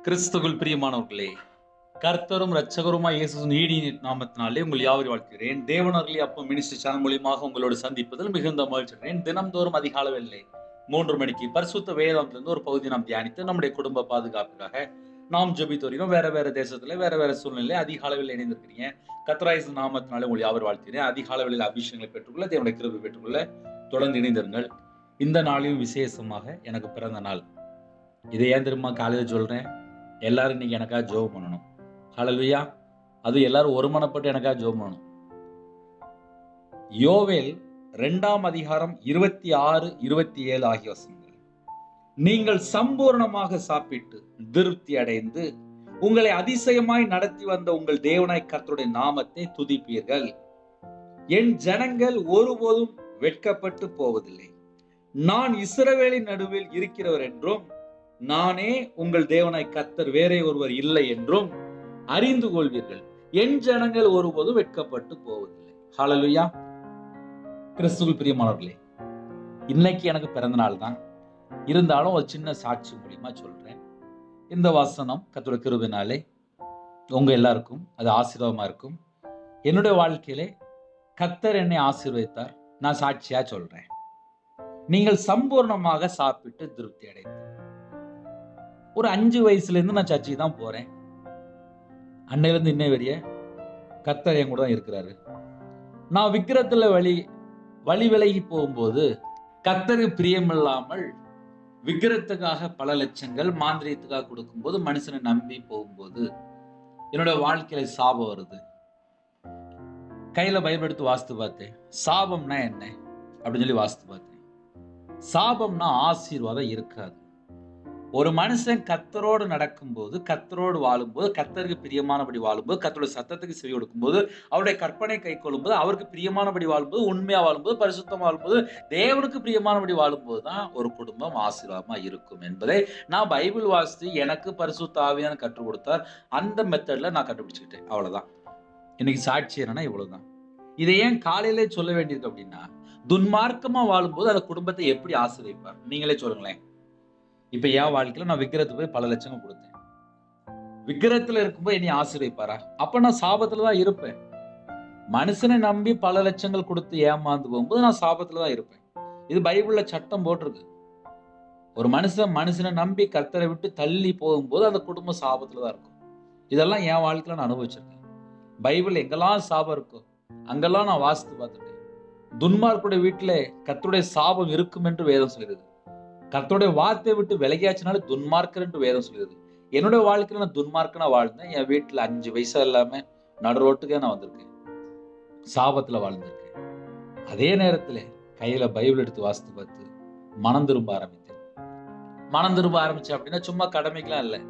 கிறிஸ்துவுக்குள் பிரியமானவர்களே, கர்த்தரும் இரட்சகருமாய் இயேசுவின் ஈடிய நாமத்தினாலே உங்கள் யாவரையும் வாழ்த்துகிறேன். தேவனர்களே அப்பம் மினிஸ்ட்ரி சேனல் மூலியமாக உங்களோடு சந்திப்பதில் மிகுந்த மகிழ்ச்சி அடைகிறேன். தினம்தோறும் அதிகாலை வேளையிலே 3 மணிக்கு பரிசுத்த வேதாகமத்திலிருந்து ஒரு பகுதி நாம் தியானித்து நம்முடைய குடும்ப பாதுகாப்புக்காக நாம் ஜெபித்து வருகிறோம். வேற தேசத்துல வேற சூழ்நிலை அதிகாலை வேளையில் இணைந்திருக்கிறீங்க. கர்த்தராகிய நாமத்தினாலே உங்கள் யாவரையும் வாழ்த்துகிறேன். அதிகாலை வேளையில் அபிஷேகங்களை பெற்றுக்கொள்ள, தேவனுடைய கிருபை பெற்றுக்கொள்ள தொடர்ந்து இணைந்திருங்கள். இந்த நாளிலும் விசேஷமாக எனக்கு பிறந்த நாள். இதை ஏன் தெரியுமா காலையில் சொல்றேன்? எல்லாரும் இன்னைக்கு எனக்காக ஜெபம் பண்ணணும். ஹல்லேலூயா. அது எல்லாரும் ஒருமனப்பட்டு எனக்காக ஜெபம் பண்ணணும். யோவேல் 2ஆம் அதிகாரம் 26, 27 ஆகிய வசனங்கள். நீங்கள் சம்பூர்ணமாக சாப்பிட்டு திருப்தி அடைந்து உங்களை அதிசயமாய் நடத்தி வந்த உங்கள் தேவனாய் கர்த்தருடைய நாமத்தை துதிப்பீர்கள். என் ஜனங்கள் ஒருபோதும் வெட்கப்பட்டு போவதில்லை. நான் இஸ்ரவேலின் நடுவில் இருக்கிறவர் என்றும் நானே உங்கள் தேவனாய் கர்த்தர் வேறே ஒருவர் இல்லை என்றும் அறிந்து கொள்வீர்கள். என் ஜனங்கள் ஒருபோதும் வெட்கப்பட்டு போவதில்லை. ஹல்லேலூயா. கிறிஸ்துவுக்குள் பிரியமானவர்களே, இன்னைக்கு எனக்கு பிறந்த நாள் தான். இருந்தாலும் ஒரு சின்ன சாட்சி மூலியமா சொல்றேன். இந்த வசனம் கர்த்தருடைய கிருபையினாலே உங்க எல்லாருக்கும் அது ஆசீர்வாதமா இருக்கும். என்னுடைய வாழ்க்கையிலே கர்த்தர் என்னை ஆசீர்வதித்தார். நான் சாட்சியா சொல்றேன். நீங்கள் சம்பூர்ணமாக சாப்பிட்டு திருப்தி அடைந்து. ஒரு 5 வயசுல இருந்து நான் சர்ச்சுக்கு தான் போறேன். அன்னையில இருந்து இன்னை வரைய கர்த்தர் என் கூட தான் இருக்கிறாரு. நான் விக்கிரத்துல வழி விலகி போகும்போது கர்த்தருக்கு பிரியமில்லாமல் விக்கிரத்துக்காக பல லட்சங்கள் மாந்திரியத்துக்காக கொடுக்கும்போது மனுஷனை நம்பி போகும்போது என்னோட வாழ்க்கையில சாபம் வருது. கையில பைபிள் எடுத்து வாசித்து பார்த்தேன். சாபம்னா என்ன அப்படின்னு சொல்லி வாசித்து பார்த்தேன். சாபம்னா ஆசீர்வாதம் இருக்காது. ஒரு மனுஷன் கர்த்தரோடு நடக்கும்போது, கர்த்தரோடு வாழும்போது, கர்த்தருக்கு பிரியமானபடி வாழும்போது, கர்த்தருடைய சத்தத்துக்கு செவி கொடுக்கும்போது, அவருடைய கற்பனை கை கொள்ளும்போது, அவருக்கு பிரியமானபடி வாழும்போது, உண்மையா வாழும்போது, பரிசுத்தமா வாழும்போது, தேவனுக்கு பிரியமானபடி வாழும்போது தான் ஒரு குடும்பம் ஆசீர்வாதமா இருக்கும் என்பதை நான் பைபிள் வாசித்து எனக்கு பரிசுத்த ஆவியான கற்றுக் கொடுத்தார். அந்த மெத்தட்ல நான் கண்டுபிடிச்சுக்கிட்டேன். அவ்வளவுதான். இன்னைக்கு சாட்சி என்னன்னா இவ்வளவுதான். இதை ஏன் காலையிலே சொல்ல வேண்டியிருக்கு அப்படின்னா, துன்மார்க்கமா வாழும்போது அந்த குடும்பத்தை எப்படி ஆசீர்வதிப்பார்? நீங்களே சொல்லுங்களேன். இப்ப என் வாழ்க்கையில நான் விக்கிரத்துக்கு போய் பல லட்சங்கள் கொடுத்தேன். விக்கிரத்துல இருக்கும்போது என்னை ஆசீர்வதிப்பாரா? அப்ப நான் சாபத்துல தான் இருப்பேன். மனுஷனை நம்பி பல லட்சங்கள் கொடுத்து ஏமாந்து போகும்போது நான் சாபத்துல தான் இருப்பேன். இது பைபிள்ல சட்டம் போட்டிருக்கு. ஒரு மனுஷனை நம்பி கர்த்தரை விட்டு தள்ளி போகும்போது அந்த குடும்பம் சாபத்துல தான் இருக்கும். இதெல்லாம் என் வாழ்க்கையில நான் அனுபவிச்சிருக்கேன். பைபிள் எங்கெல்லாம் சாபம் இருக்கோ அங்கெல்லாம் நான் வாசித்து பார்த்துட்டேன். துன்மார்க்குடைய வீட்டுல கர்த்தருடைய சாபம் இருக்கும் என்று வேதம் சொல்கிறது. கர்த்தருடைய வார்த்தையை விட்டு விலகியாச்சுனால துன்மார்க்கர் என்று வேதம் சொல்லுது. என்னுடைய வாழ்க்கையில நான் துன்மார்க்கனா வாழ்ந்தேன். என் வீட்டுல 5 வயசா இல்லாம நடு ரோட்டுக்கே நான் வந்திருக்கேன். சாபத்துல வாழ்ந்திருக்கேன். அதே நேரத்துல கையில பைபிள் எடுத்து வாசித்து பார்த்து மனம் திரும்ப ஆரம்பித்தேன். மனம் திரும்ப ஆரம்பிச்சேன் அப்படின்னா சும்மா கடமைக்கெல்லாம் இல்லை.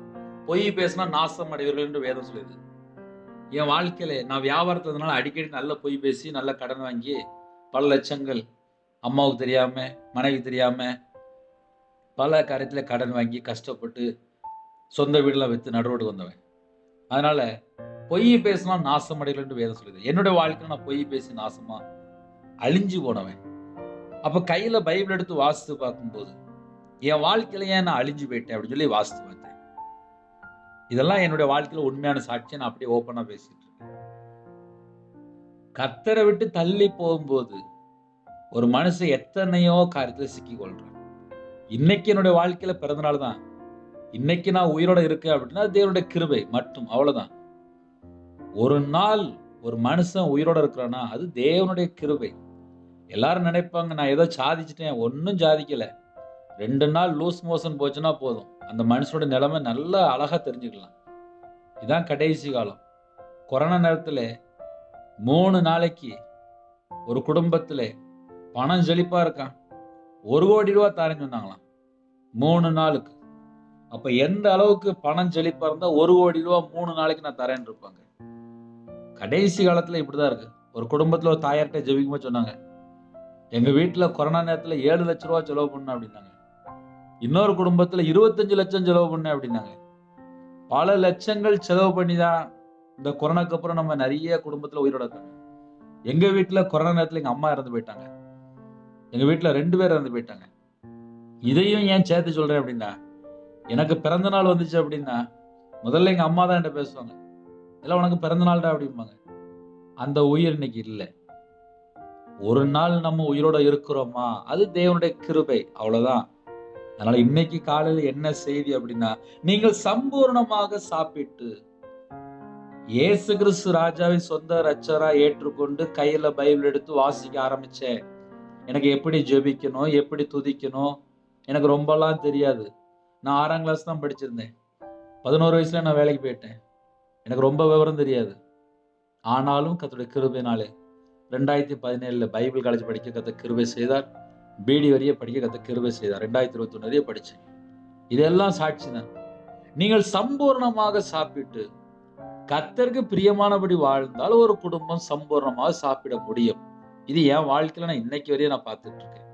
பொய் பேசினா நாசம் அடைவீர்கள் என்று வேதம் சொல்லுது. என் வாழ்க்கையில நான் வியாபாரத்துல இருந்தனால அடிக்கடி நல்ல பொய் பேசி நல்ல கடன் வாங்கி பல லட்சங்கள் அம்மாவுக்கு தெரியாம, மனைவி தெரியாம பல காரியத்துல கடன் வாங்கி கஷ்டப்பட்டு சொந்த வீடுலாம் வித்து நடுரோடு வந்தவன். அதனால பொய் பேசினா நாசம் அடையலன்னு வேதம் சொல்லுது. என்னுடைய வாழ்க்கையில நான் பொய் பேசி நாசமா அழிஞ்சு போனவன். அப்ப கையில பைபிள் எடுத்து வாசித்து பார்க்கும்போது என் வாழ்க்கையில ஏன் நான் அழிஞ்சு போயிட்டேன் அப்படின்னு சொல்லி வாசித்து பார்த்தேன். இதெல்லாம் என்னுடைய வாழ்க்கையில உண்மையான சாட்சியை நான் அப்படியே ஓப்பனா பேசிட்டு இருக்கேன். கர்த்தரை விட்டு தள்ளி போகும்போது ஒரு மனுஷன் எத்தனையோ காரியத்துல சிக்கி கொள்றான். இன்னைக்கு என்னுடைய வாழ்க்கையில பிறந்தநாள் தான். இன்னைக்கு நான் உயிரோட இருக்கேன் அப்படின்னா தேவனுடைய கிருபை மட்டும், அவ்வளவுதான். ஒரு நாள் ஒரு மனுஷன் உயிரோட இருக்கிறான்னா அது தேவனுடைய கிருபை. எல்லாரும் நினைப்பாங்க நான் ஏதோ சாதிச்சிட்டேன். ஒன்னும் சாதிக்கல. 2 நாள் லூஸ் மோஷன் போச்சுன்னா போதும், அந்த மனுஷனோட நிலைமை நல்லா அழகா தெரிஞ்சுக்கலாம். இதான் கடைசி காலம். கொரோனா நேரத்துல 3 நாளைக்கு ஒரு குடும்பத்துல பணம் செழிப்பா இருக்கான். 1 கோடி ரூபாய் தாரேன்னு சொன்னாங்களாம் 3 நாளுக்கு. அப்ப எந்த அளவுக்கு பணம் செழிப்பா இருந்தா 1 கோடி ரூபாய் 3 நாளைக்கு நான் தரேன்னு இருப்பாங்க. கடைசி காலத்துல இப்படிதான் இருக்கு. ஒரு குடும்பத்துல ஒரு தாயார்கிட்ட ஜெபிக்கும்போது சொன்னாங்க, எங்க வீட்டுல கொரோனா நேரத்துல 7 லட்சம் ரூபாய் செலவு பண்ண அப்படின்னாங்க. இன்னொரு குடும்பத்துல 25 லட்சம் செலவு பண்ண அப்படின்னாங்க. பல லட்சங்கள் செலவு பண்ணிதான் இந்த கொரோனாக்கு அப்புறம் நம்ம நிறைய குடும்பத்துல உயிரோட இருக்காங்க. எங்க வீட்டுல கொரோனா நேரத்துல எங்க அம்மா இறந்து போயிட்டாங்க. எங்க வீட்டுல 2 பேர் இறந்து போயிட்டாங்க. இதையும் ஏன் சேர்த்து சொல்றேன் அப்படின்னா, எனக்கு பிறந்த நாள் வந்துச்சு அப்படின்னா முதல்ல எங்க அம்மா தான் என்கிட்ட பேசுவாங்க, எல்லாம் உனக்கு பிறந்த நாள்டா அப்படிம்பாங்க. அந்த உயிர் இன்னைக்கு இல்லை. ஒரு நாள் நம்ம உயிரோட இருக்கிறோமா, அது தேவனுடைய கிருபை, அவ்வளவுதான். அதனால இன்னைக்கு காலையில என்ன செய்தி அப்படின்னா, நீங்கள் சம்பூர்ணமாக சாப்பிட்டு இயேசு கிறிஸ்து ராஜாவை சொந்த ரட்சகரா ஏற்றுக்கொண்டு கையில பைபிள் எடுத்து வாசிக்க ஆரம்பிச்சேன். எனக்கு எப்படி ஜெபிக்கணும், எப்படி துதிக்கணும் எனக்கு ரொம்பலாம் தெரியாது. நான் 6ஆம் கிளாஸ் தான் படிச்சிருந்தேன். 11 வயசுல நான் வேலைக்கு போயிட்டேன். எனக்கு ரொம்ப விவரம் தெரியாது. ஆனாலும் கர்த்தருடைய கிருபையினாலே 2017 பைபிள் காலேஜ் படிக்க கர்த்தர் கிருபை செய்தார். பிடி வரைய படிக்க கர்த்தர் கிருபை செய்தார். 2021 வரைய படிச்சேன். இதெல்லாம் சாட்சி தான். நீங்கள் சம்பூர்ணமாக சாப்பிட்டு கர்த்தருக்கு பிரியமானபடி வாழ்ந்தால் ஒரு குடும்பம் சம்பூர்ணமாக சாப்பிட முடியும். இது என் வாழ்க்கையில நான் இன்னைக்கு வரையும் நான் பார்த்துட்டு இருக்கேன்.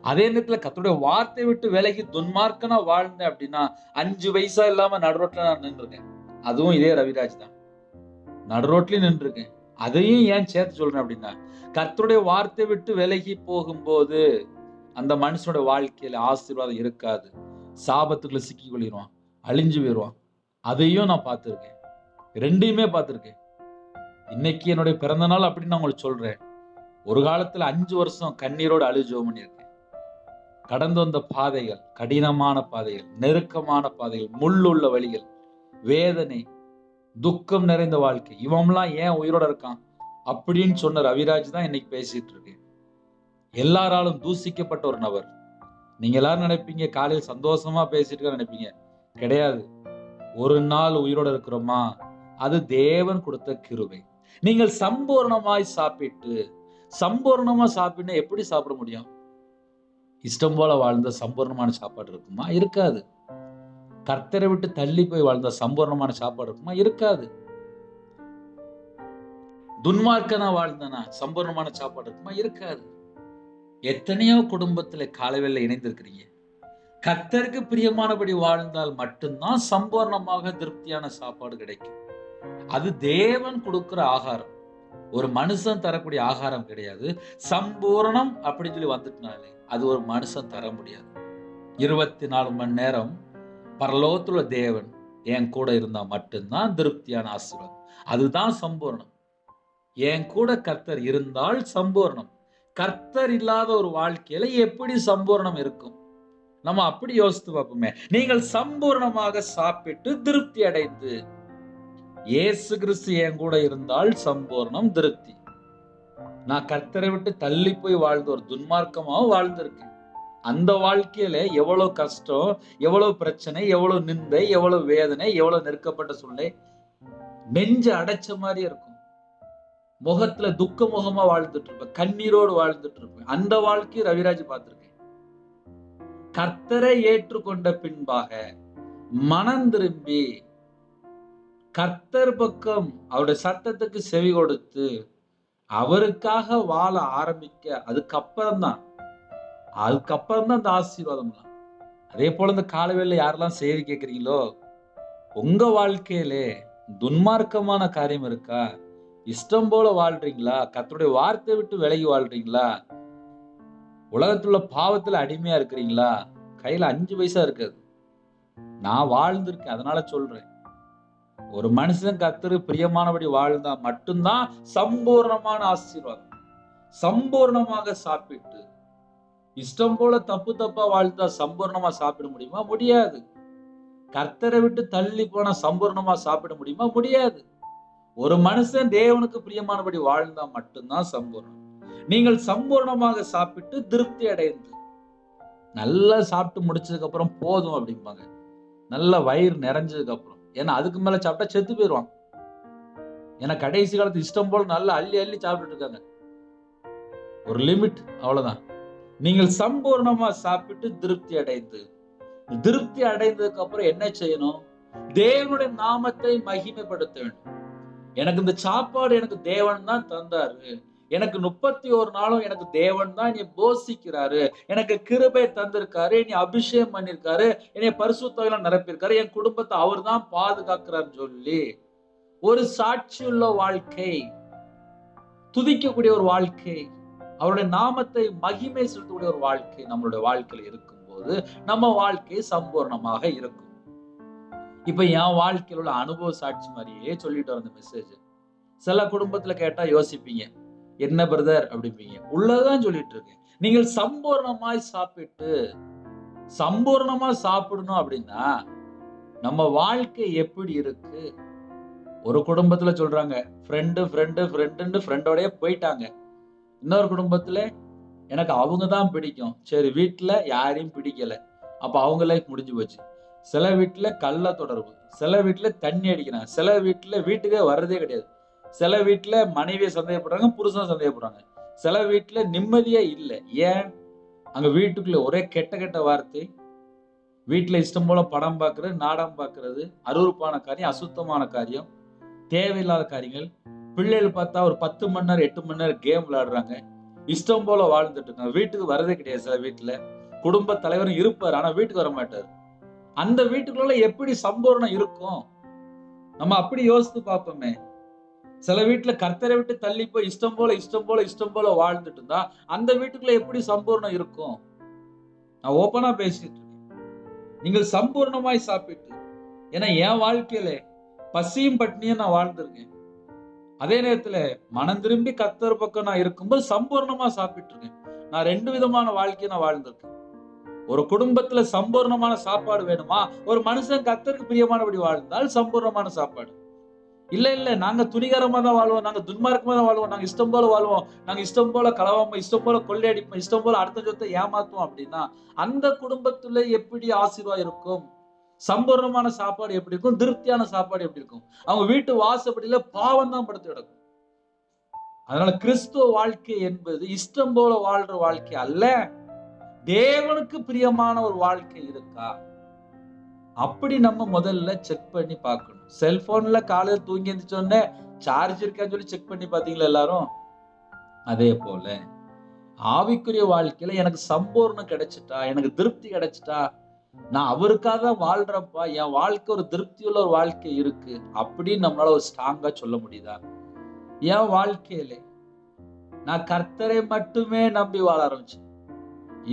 அதே நேரத்துல கர்த்தருடைய வார்த்தை விட்டு விலகி துன்மார்க்கனா வாழ்ந்தேன் அப்படின்னா 5 பைசா இல்லாம நடுரோட்ல நான் நின்றுருக்கேன். அதுவும் இதே ரவிராஜ் தான். நடுரோட்லயும் நின்றுருக்கேன். அதையும் ஏன் சேர்த்து சொல்றேன் அப்படின்னா, கர்த்தருடைய வார்த்தை விட்டு விலகி போகும்போது அந்த மனுஷனோட வாழ்க்கையில ஆசீர்வாதம் இருக்காது. சாபத்துக்குள்ள சிக்கி கொள்ளிடுவான், அழிஞ்சு போயிடுவான். அதையும் நான் பார்த்திருக்கேன். ரெண்டையுமே பார்த்திருக்கேன். இன்னைக்கு என்னுடைய பிறந்த நாள் அப்படின்னு நான் உங்களுக்கு சொல்றேன். ஒரு காலத்துல 5 வருஷம் கண்ணீரோடு அழுது ஜெபம் பண்ணியிருக்கேன். கடந்து வந்த பாதைகள், கடினமான பாதைகள், நெருக்கமான பாதைகள், முள்ளுள்ள வழிகள், வேதனை, துக்கம் நிறைந்த வாழ்க்கை. இவன்லாம் ஏன் உயிரோட இருக்கான் அப்படின்னு சொன்ன ரவிராஜ் தான் இன்னைக்கு பேசிட்டு இருக்கேன். எல்லாராலும் தூசிக்கப்பட்ட ஒரு நபர். நீங்க எல்லாரும் நினைப்பீங்க காலையில் சந்தோஷமா பேசிட்டு நினைப்பீங்க. கிடையாது. ஒரு நாள் உயிரோட இருக்கிறோமா, அது தேவன் கொடுத்த கிருபை. நீங்கள் சம்பூர்ணமாய் சாப்பிட்டு, சம்பூர்ணமா சாப்பிட்டு எப்படி சாப்பிட முடியும்? இஷ்டம் போல வாழ்ந்த சம்பூர்ணமான சாப்பாடு இருக்குமா? இருக்காது. கர்த்தரை விட்டு தள்ளி போய் வாழ்ந்த சம்பூர்ணமான சாப்பாடு இருக்குமா? இருக்காது. துன்மார்க்கனா வாழ்ந்தனா சம்பூர்ணமான சாப்பாடு இருக்குமா? இருக்காது. எத்தனையோ குடும்பத்துல காலைவேளை இணைந்திருக்கிறீங்க. கர்த்தருக்கு பிரியமானபடி வாழ்ந்தால் மட்டும்தான் சம்பூர்ணமாக திருப்தியான சாப்பாடு கிடைக்கும். அது தேவன் கொடுக்கிற ஆகாரம். ஒரு மனுஷன் தரக்கூடிய ஆகாரம் கிடையாது. சம்பூரணம் அப்படின்னு சொல்லி வந்துட்டனாலே அது ஒரு மனுஷன் தர முடியாது. 24 மணி நேரம் பரலோகத்துல தேவன் என் கூட இருந்தா மட்டும்தான் திருப்தியான ஆசீர்வாதம். அதுதான் சம்பூர்ணம். என் கூட கர்த்தர் இருந்தால் சம்பூர்ணம். கர்த்தர் இல்லாத ஒரு வாழ்க்கையில எப்படி சம்பூர்ணம் இருக்கும்? நம்ம அப்படி யோசித்து பார்ப்போமே. நீங்கள் சம்பூர்ணமாக சாப்பிட்டு திருப்தி அடைந்து, இயேசு கிறிஸ்து என் கூட இருந்தால் சம்பூர்ணம் திருப்தி. நான் கர்த்தரை விட்டு தள்ளி போய் வாழ்ந்த ஒரு துன்மார்க்கமாக வாழ்ந்திருக்கேன். அந்த வாழ்க்கையில எவ்வளவு கஷ்டம், எவ்வளவு பிரச்சனை, எவ்வளவு நிந்தை, எவ்வளவு வேதனை, எவ்வளவு நெருக்கப்பட்ட சூழ்நிலை, நெஞ்சு அடைச்ச மாதிரி இருக்கும். முகத்துல துக்க முகமா வாழ்ந்துட்டு இருப்பேன், கண்ணீரோடு வாழ்ந்துட்டு இருப்பேன். அந்த வாழ்க்கையை ரவிராஜ் பார்த்திருக்கேன். கர்த்தரை ஏற்றுக்கொண்ட பின்பாக மனம் திரும்பி கர்த்தர் பக்கம் அவருடைய சத்தத்துக்கு செவி கொடுத்து அவருக்காக வாழ ஆரம்பிக்க அதுக்கப்புறம் தான் அந்த ஆசீர்வாதம் தான். அதே போல இந்த காலவேளை யாரெல்லாம் செய்தி கேட்கிறீங்களோ, உங்க வாழ்க்கையிலே துன்மார்க்கமான காரியம் இருக்கா? இஷ்டம் போல வாழ்றீங்களா? கர்த்தருடைய வார்த்தை விட்டு விலகி வாழ்றீங்களா? உலகத்துல பாவத்துல அடிமையா இருக்கிறீங்களா? கையில 5 பைசா இருக்காது. நான் வாழ்ந்திருக்கேன், அதனால சொல்றேன். ஒரு மனுஷன் கர்த்தரு பிரியமானபடி வாழ்ந்தா மட்டும்தான் சம்பூர்ணமான ஆசீர்வாதம். சம்பூர்ணமாக சாப்பிட்டு இஷ்டம் போல தப்பு தப்பா வாழ்ந்தா சம்பூர்ணமா சாப்பிட முடியுமா? முடியாது. கர்த்தரை விட்டு தள்ளி போனா சம்பூர்ணமா சாப்பிட முடியுமா? முடியாது. ஒரு மனுஷன் தேவனுக்கு பிரியமானபடி வாழ்ந்தா மட்டும்தான் சம்பூர்ணம். நீங்கள் சம்பூர்ணமாக சாப்பிட்டு திருப்தி அடைந்து, நல்லா சாப்பிட்டு முடிச்சதுக்கு அப்புறம் போதும் அப்படிம்பாங்க. நல்ல வயிறு நிறைஞ்சதுக்கு அப்புறம். ஏன்னா அதுக்கு மேல சாப்பிட்டா செத்து போயிடுவான். ஏன்னா கடைசி காலத்து இஷ்டம் போல நல்லா அள்ளி அள்ளி சாப்பிட்டு இருக்காங்க. ஒரு லிமிட், அவ்வளவுதான். நீங்கள் சம்பூர்ணமா சாப்பிட்டு திருப்தி அடைந்ததுக்கு அப்புறம் என்ன செய்யணும்? தேவனுடைய நாமத்தை மகிமைப்படுத்த வேண்டும். எனக்கு இந்த சாப்பாடு எனக்கு தேவன் தான் தந்தாரு. எனக்கு 31 நாளும் எனக்கு தேவன் தான் என்னை போஷிக்கிறாரு. எனக்கு கிருபை தந்திருக்காரு, என்னை அபிஷேகம் பண்ணிருக்காரு, என்னை பரிசுத்தம் நிரப்பியிருக்காரு, என் குடும்பத்தை அவர் தான் பாதுகாக்கிறான்னு சொல்லி ஒரு சாட்சியுள்ள வாழ்க்கை, துதிக்கக்கூடிய ஒரு வாழ்க்கை, அவருடைய நாமத்தை மகிமை செலுத்தக்கூடிய ஒரு வாழ்க்கை நம்மளுடைய வாழ்க்கையில் இருக்கும்போது நம்ம வாழ்க்கை சம்பூர்ணமாக இருக்கும். இப்ப என் வாழ்க்கையில் உள்ள அனுபவ சாட்சி மாதிரியே சொல்லிட்டு வர மெசேஜ் சில குடும்பத்துல கேட்டா யோசிப்பீங்க, என்ன பிரதர் அப்படிம்பீங்க. உள்ளதான் சொல்லிட்டு இருக்கேன். நீங்கள் சம்பூர்ணமா சாப்பிடணும் அப்படின்னா நம்ம வாழ்க்கை எப்படி இருக்கு? ஒரு குடும்பத்துல சொல்றாங்க ஃப்ரெண்டோடய போயிட்டாங்க. இன்னொரு குடும்பத்துல எனக்கு அவங்க தான் பிடிக்கும். சரி, வீட்டுல யாரையும் பிடிக்கல. அப்ப அவங்க லைஃப் முடிஞ்சு போச்சு. சில வீட்டுல கள்ள தொடர்பு, சில வீட்டுல தண்ணி அடிக்கிறாங்க, சில வீட்டுல வீட்டுக்கே வர்றதே கிடையாது, சில வீட்டுல மனைவியை சந்தேகப்படுறாங்க, புருஷனை சந்தேகப்படுறாங்க, சில வீட்டுல நிம்மதியே இல்லை. ஏன்? அங்க வீட்டுக்குள்ள ஒரே கெட்ட கெட்ட வார்த்தை, வீட்டுல இஷ்டம் போல படம் பார்க்கறது, நாடகம் பார்க்கறது, அருவருப்பான காரியம், அசுத்தமான காரியம், தேவையில்லாத காரியங்கள். பிள்ளைகள் பார்த்தா ஒரு 10 மணி நேரம் 8 மணி நேரம் கேம் விளையாடுறாங்க, இஷ்டம் போல வாழ்ந்துட்டு இருக்காங்க. வீட்டுக்கு வரதே கிடையாது. சில வீட்டுல குடும்ப தலைவரும் இருப்பார், ஆனா வீட்டுக்கு வர மாட்டார். அந்த வீட்டுக்குள்ள எப்படி சம்பூர்ணம் இருக்கும்? நம்ம அப்படி யோசித்து பார்ப்போமே. சில வீட்டுல கர்த்தரை விட்டு தள்ளி போய் இஷ்டம் போல வாழ்ந்துட்டு இருந்தா அந்த வீட்டுக்குள்ள எப்படி சம்பூர்ணம் இருக்கும்? நான் ஓப்பனா பேசிட்டு இருக்கேன். நீங்கள் சம்பூர்ணமாய் சாப்பிட்டு, ஏன்னா என் வாழ்க்கையில பசியும் பட்னியும் நான் வாழ்ந்திருக்கேன். அதே நேரத்துல மனம் திரும்பி கர்த்தர் பக்கம் நான் இருக்கும்போது சம்பூர்ணமா சாப்பிட்டு இருக்கேன். நான் 2 விதமான வாழ்க்கையை நான் வாழ்ந்திருக்கேன். ஒரு குடும்பத்துல சம்பூர்ணமான சாப்பாடு வேணுமா? ஒரு மனுஷன் கர்த்தருக்கு பிரியமானபடி வாழ்ந்தால் சம்பூர்ணமான சாப்பாடு. இல்ல நாங்க துணிகரமா தான் வாழ்வோம், நாங்க துன்மார்க்கமா தான் வாழ்வோம், நாங்க இஷ்டம் போல வாழ்வோம், நாங்க இஷ்டம் போல களவாம, இஷ்டம் போல கொள்ளையடிப்போம், இஷ்டம் போல அடுத்த சொத்தை ஏமாத்துவோம் அப்படின்னா அந்த குடும்பத்துல எப்படி ஆசீர்வாதம் இருக்கும்? சம்பூர்ணமான சாப்பாடு எப்படி இருக்கும்? திருப்தியான சாப்பாடு எப்படி இருக்கும்? அவங்க வீட்டு வாசப்படியில பாவம் தான் படுத்து கிடக்கும். அதனால கிறிஸ்துவ வாழ்க்கை என்பது இஷ்டம் போல வாழ்ற வாழ்க்கை அல்ல, தேவனுக்கு பிரியமான ஒரு வாழ்க்கை இருக்கா? அப்படி நம்ம முதல்ல செக் பண்ணி பார்க்கணும். செல்போன்ல காலையில தூங்கி எந்திரிச்சோடனே சார்ஜ் இருக்கான்னு சொல்லி செக் பண்ணி பாத்தீங்களா எல்லாரும்? அதே போல ஆவிக்குரிய வாழ்க்கையில எனக்கு சம்பூர்ணம் கிடைச்சிட்டா, எனக்கு திருப்தி கிடைச்சிட்டா, நான் அவருக்காக தான் வாழ்றப்பா, என் வாழ்க்கை ஒரு திருப்தியுள்ள ஒரு வாழ்க்கை இருக்கு அப்படின்னு நம்மளால ஒரு ஸ்ட்ராங்கா சொல்ல முடியுதா? என் வாழ்க்கையில நான் கர்த்தரை மட்டுமே நம்பி வாழ ஆரம்பிச்சேன்.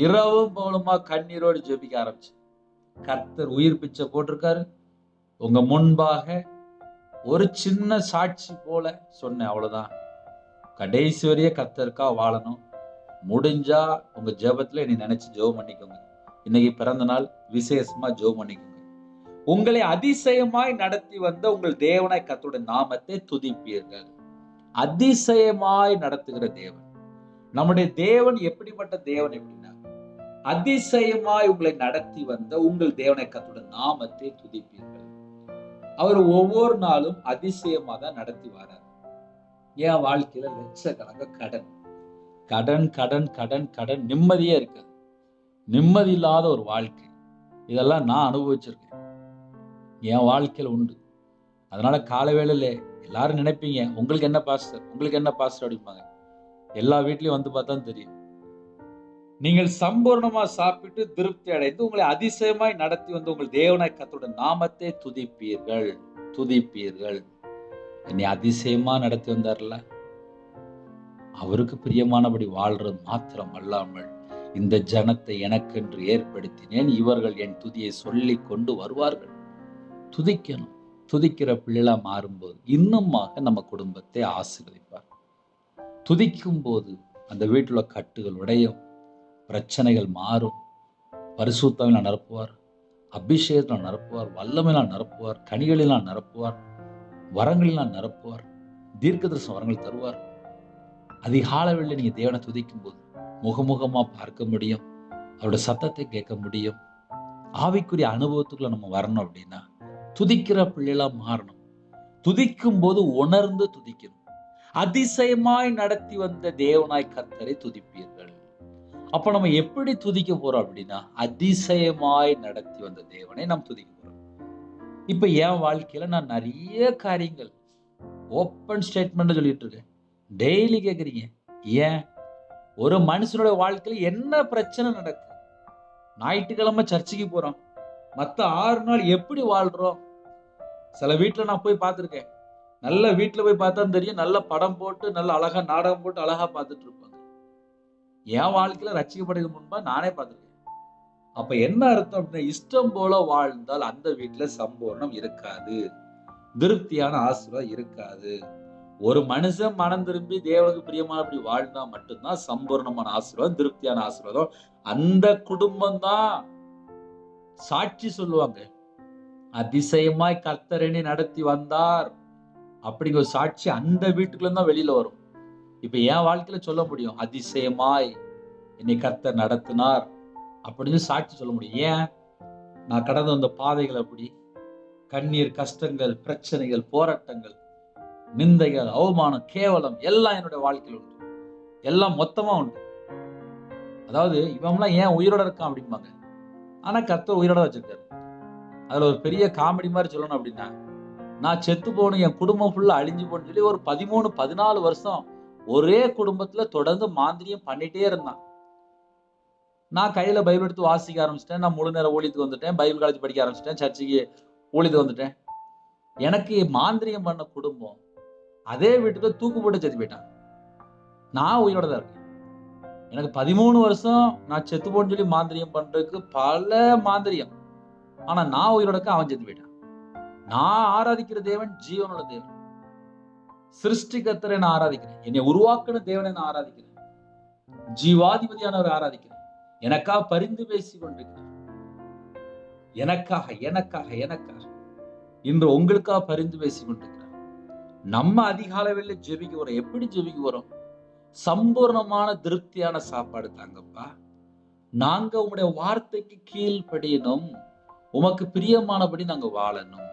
இரவும் பகலுமா கண்ணீரோடு ஜெபிக்க ஆரம்பிச்சேன். கர்த்தர் உயிர் பிச்சை போட்டிருக்காரு. உங்க முன்பாக ஒரு சின்ன சாட்சி போல சொன்னேன், அவ்வளவுதான். கடைசி வரைய கர்த்தருக்கா வாழணும். முடிஞ்சா உங்க ஜெபத்துல என்னை நினைச்சு ஜெபம் பண்ணிக்கோங்க. இன்னைக்கு பிறந்த நாள், விசேஷமா ஜெபம் பண்ணிக்கோங்க. உங்களை அதிசயமாய் நடத்தி வந்த உங்கள் தேவனாய் கர்த்தருடைய நாமத்தை துதிப்பீர்கள். அதிசயமாய் நடத்துகிற தேவன் நம்முடைய தேவன். எப்படிப்பட்ட தேவன்? எப்படின்னா, அதிசயமாய் உங்களை நடத்தி வந்த உங்கள் தேவனாய் கர்த்தருடைய நாமத்தை துதிப்பீர்கள். அவர் ஒவ்வொரு நாளும் அதிசயமா தான் நடத்தி வரார். என் வாழ்க்கையில லட்சக்கணக்க கடன், நிம்மதியே இருக்காது. நிம்மதி இல்லாத ஒரு வாழ்க்கை, இதெல்லாம் நான் அனுபவிச்சிருக்கேன், என் வாழ்க்கையில உண்டு. அதனால காலை வேளையில எல்லாரும் நினைப்பீங்க, உங்களுக்கு என்ன பாஸ்டர் அப்படிம்பாங்க. எல்லா வீட்லயும் வந்து பார்த்தா தெரியும். நீங்கள் சம்பூர்ணமா சாப்பிட்டு திருப்தி அடைந்து உங்களை அதிசயமாய் நடத்தி வந்து உங்கள் தேவனாய் கர்த்தருடைய நாமத்தை துதிப்பீர்கள். என்னை அதிசயமா நடத்தி வந்தார்ல, அவருக்கு பிரியமானபடி வாழ்றது மாத்திரம் அல்லாமல் இந்த ஜனத்தை எனக்கென்று ஏற்படுத்தினேன், இவர்கள் என் துதியை சொல்லிக் கொண்டு வருவார்கள். துதிக்கணும். துதிக்கிற பிள்ளைகளா மாறும்போது இன்னுமாக நம்ம குடும்பத்தை ஆசீர்வதிப்பார். துதிக்கும் போது அந்த வீட்டுல கட்டுகள் உடையும், பிரச்சனைகள் மாறும், பரிசுத்தமிழ் நிரப்புவார், அபிஷேகத்தில் நிரப்புவார், வல்லமையினால் நிரப்புவார், கனிகளினால் நிரப்புவார், வரங்களினால் நிரப்புவார், தீர்க்கதரிசன வரங்கள் தருவார். அதிகாலையில் நீங்க தேவனை துதிக்கும் போது முகமுகமா பார்க்க முடியும், அவருடைய சத்தத்தை கேட்க முடியும். ஆவிக்குரிய அனுபவத்துக்குள்ள நம்ம வரணும் அப்படின்னா துதிக்கிற பிள்ளைகளா மாறணும். துதிக்கும் போது உணர்ந்து துதிக்கணும். அதிசயமாய் நடத்தி வந்த தேவனாய் கர்த்தரை துதிப்பீர்கள். அப்ப நம்ம எப்படி துதிக்க போறோம் அப்படின்னா, அதிசயமாய் நடத்தி வந்த தேவனை நாம் துதிக்க போறோம். இப்ப என் வாழ்க்கையில நான் நிறைய காரியங்கள் ஓப்பன் ஸ்டேட்மெண்ட் சொல்லிட்டு இருக்கேன். டெய்லி கேக்குறீங்க, ஏன்? ஒரு மனுஷனுடைய வாழ்க்கையில என்ன பிரச்சனை நடக்கு? ஞாயிற்றுக்கிழமை சர்ச்சுக்கு போறோம், மத்த 6 நாள் எப்படி வாழ்றோம்? சில வீட்டுல நான் போய் பார்த்திருக்கேன். நல்ல வீட்டுல போய் பார்த்தா தெரியும், நல்ல படம் போட்டு, நல்ல அழகா நாடகம் போட்டு அழகா பார்த்துட்டு இருப்பாங்க. என் வாழ்க்கையில ரட்சிக்கப்படுறதுக்கு முன்பா நானே பார்த்திருக்கேன். அப்ப என்ன அர்த்தம் அப்படின்னா, இஷ்டம் போல வாழ்ந்தால் அந்த வீட்டுல சம்பூர்ணம் இருக்காது, திருப்தியான ஆசீர்வாதம் இருக்காது. ஒரு மனுஷன் மனம் திரும்பி தேவனுக்கு பிரியமானபடி வாழ்ந்தா மட்டும்தான் சம்பூர்ணமான ஆசீர்வாதம், திருப்தியான ஆசீர்வாதம். அந்த குடும்பம் தான் சாட்சி சொல்லுவாங்க. அதிசயமாய் கர்த்தர் என்னை நடத்தி வந்தார் அப்படிங்கிற ஒரு சாட்சி அந்த வீட்டுக்குள்ள தான் வெளியில வரும். இப்ப என் வாழ்க்கையில சொல்ல முடியும், அதிசயமாய் என்னை கர்த்தர் நடத்தினார் அப்படின்னு சாட்சி சொல்ல முடியும். ஏன்? நான் கடந்து வந்த பாதைகள் அப்படி. கண்ணீர், கஷ்டங்கள், பிரச்சனைகள், போராட்டங்கள், நிந்தைகள், அவமானம், கேவலம் எல்லாம் என்னுடைய வாழ்க்கையில் உண்டு. எல்லாம் மொத்தமா உண்டு. அதாவது இவன்லாம் ஏன் உயிரோட இருக்கான் அப்படிம்பாங்க. ஆனா கர்த்தர் உயிரோட வச்சிருக்காரு. அதுல ஒரு பெரிய காமெடி மாதிரி சொல்லணும் அப்படின்னா, நான் செத்து போகணும், என் குடும்பம் ஃபுல்லா அழிஞ்சு போகணும்னு சொல்லி ஒரு 13, 14 வருஷம் ஒரே குடும்பத்துல தொடர்ந்து மாந்திரியம் பண்ணிட்டே இருந்தான். நான் கையில பைபிள் எடுத்து வாசிக்க ஆரம்பிச்சிட்டேன். நான் முழு நேர ஊழியத்துக்கு வந்துட்டேன். பைபிள் காலேஜ் படிக்க ஆரம்பிச்சிட்டேன். சர்ச்சுக்கு ஊழியத்துக்கு வந்துட்டேன். எனக்கு மாந்திரியம் பண்ண குடும்பம் அதே வீட்டுக்கு தூக்கு போட்டு செத்து போயிட்டான். நான் உயிரோட தான் இருக்கேன். எனக்கு 13 வருஷம் நான் செத்து போன்னு சொல்லி மாந்திரியம் பண்றதுக்கு பல மாந்திரியம். ஆனா நான் உயிரோட இருக்க, அவன் செத்து போயிட்டான். நான் ஆராதிக்கிற தேவன் ஜீவனுள்ள தேவன். சிருஷ்டிகர்த்தரை நான் ஆராதிக்கிறேன். என்னை உருவாக்கின தேவனை நான் ஆராதிக்கிறேன். ஜீவாதிபதியானவரை ஆராதிக்கிறேன். எனக்காக பரிந்து பேசிக் கொண்டிருக்கிறார். எனக்காக எனக்காக எனக்காக இன்று உங்களுக்காக பரிந்து பேசிக் கொண்டிருக்கிறார். நம்ம அதிகாலையில ஜெபிக்க வரோம். எப்படி ஜெபிக்க வரோம்? சம்பூர்ணமான திருப்தியான சாப்பாடு தாங்கப்பா. நாங்க உங்களுடைய வார்த்தைக்கு கீழ்ப்படியணும். உமக்கு பிரியமானபடி நாங்க வாழணும்.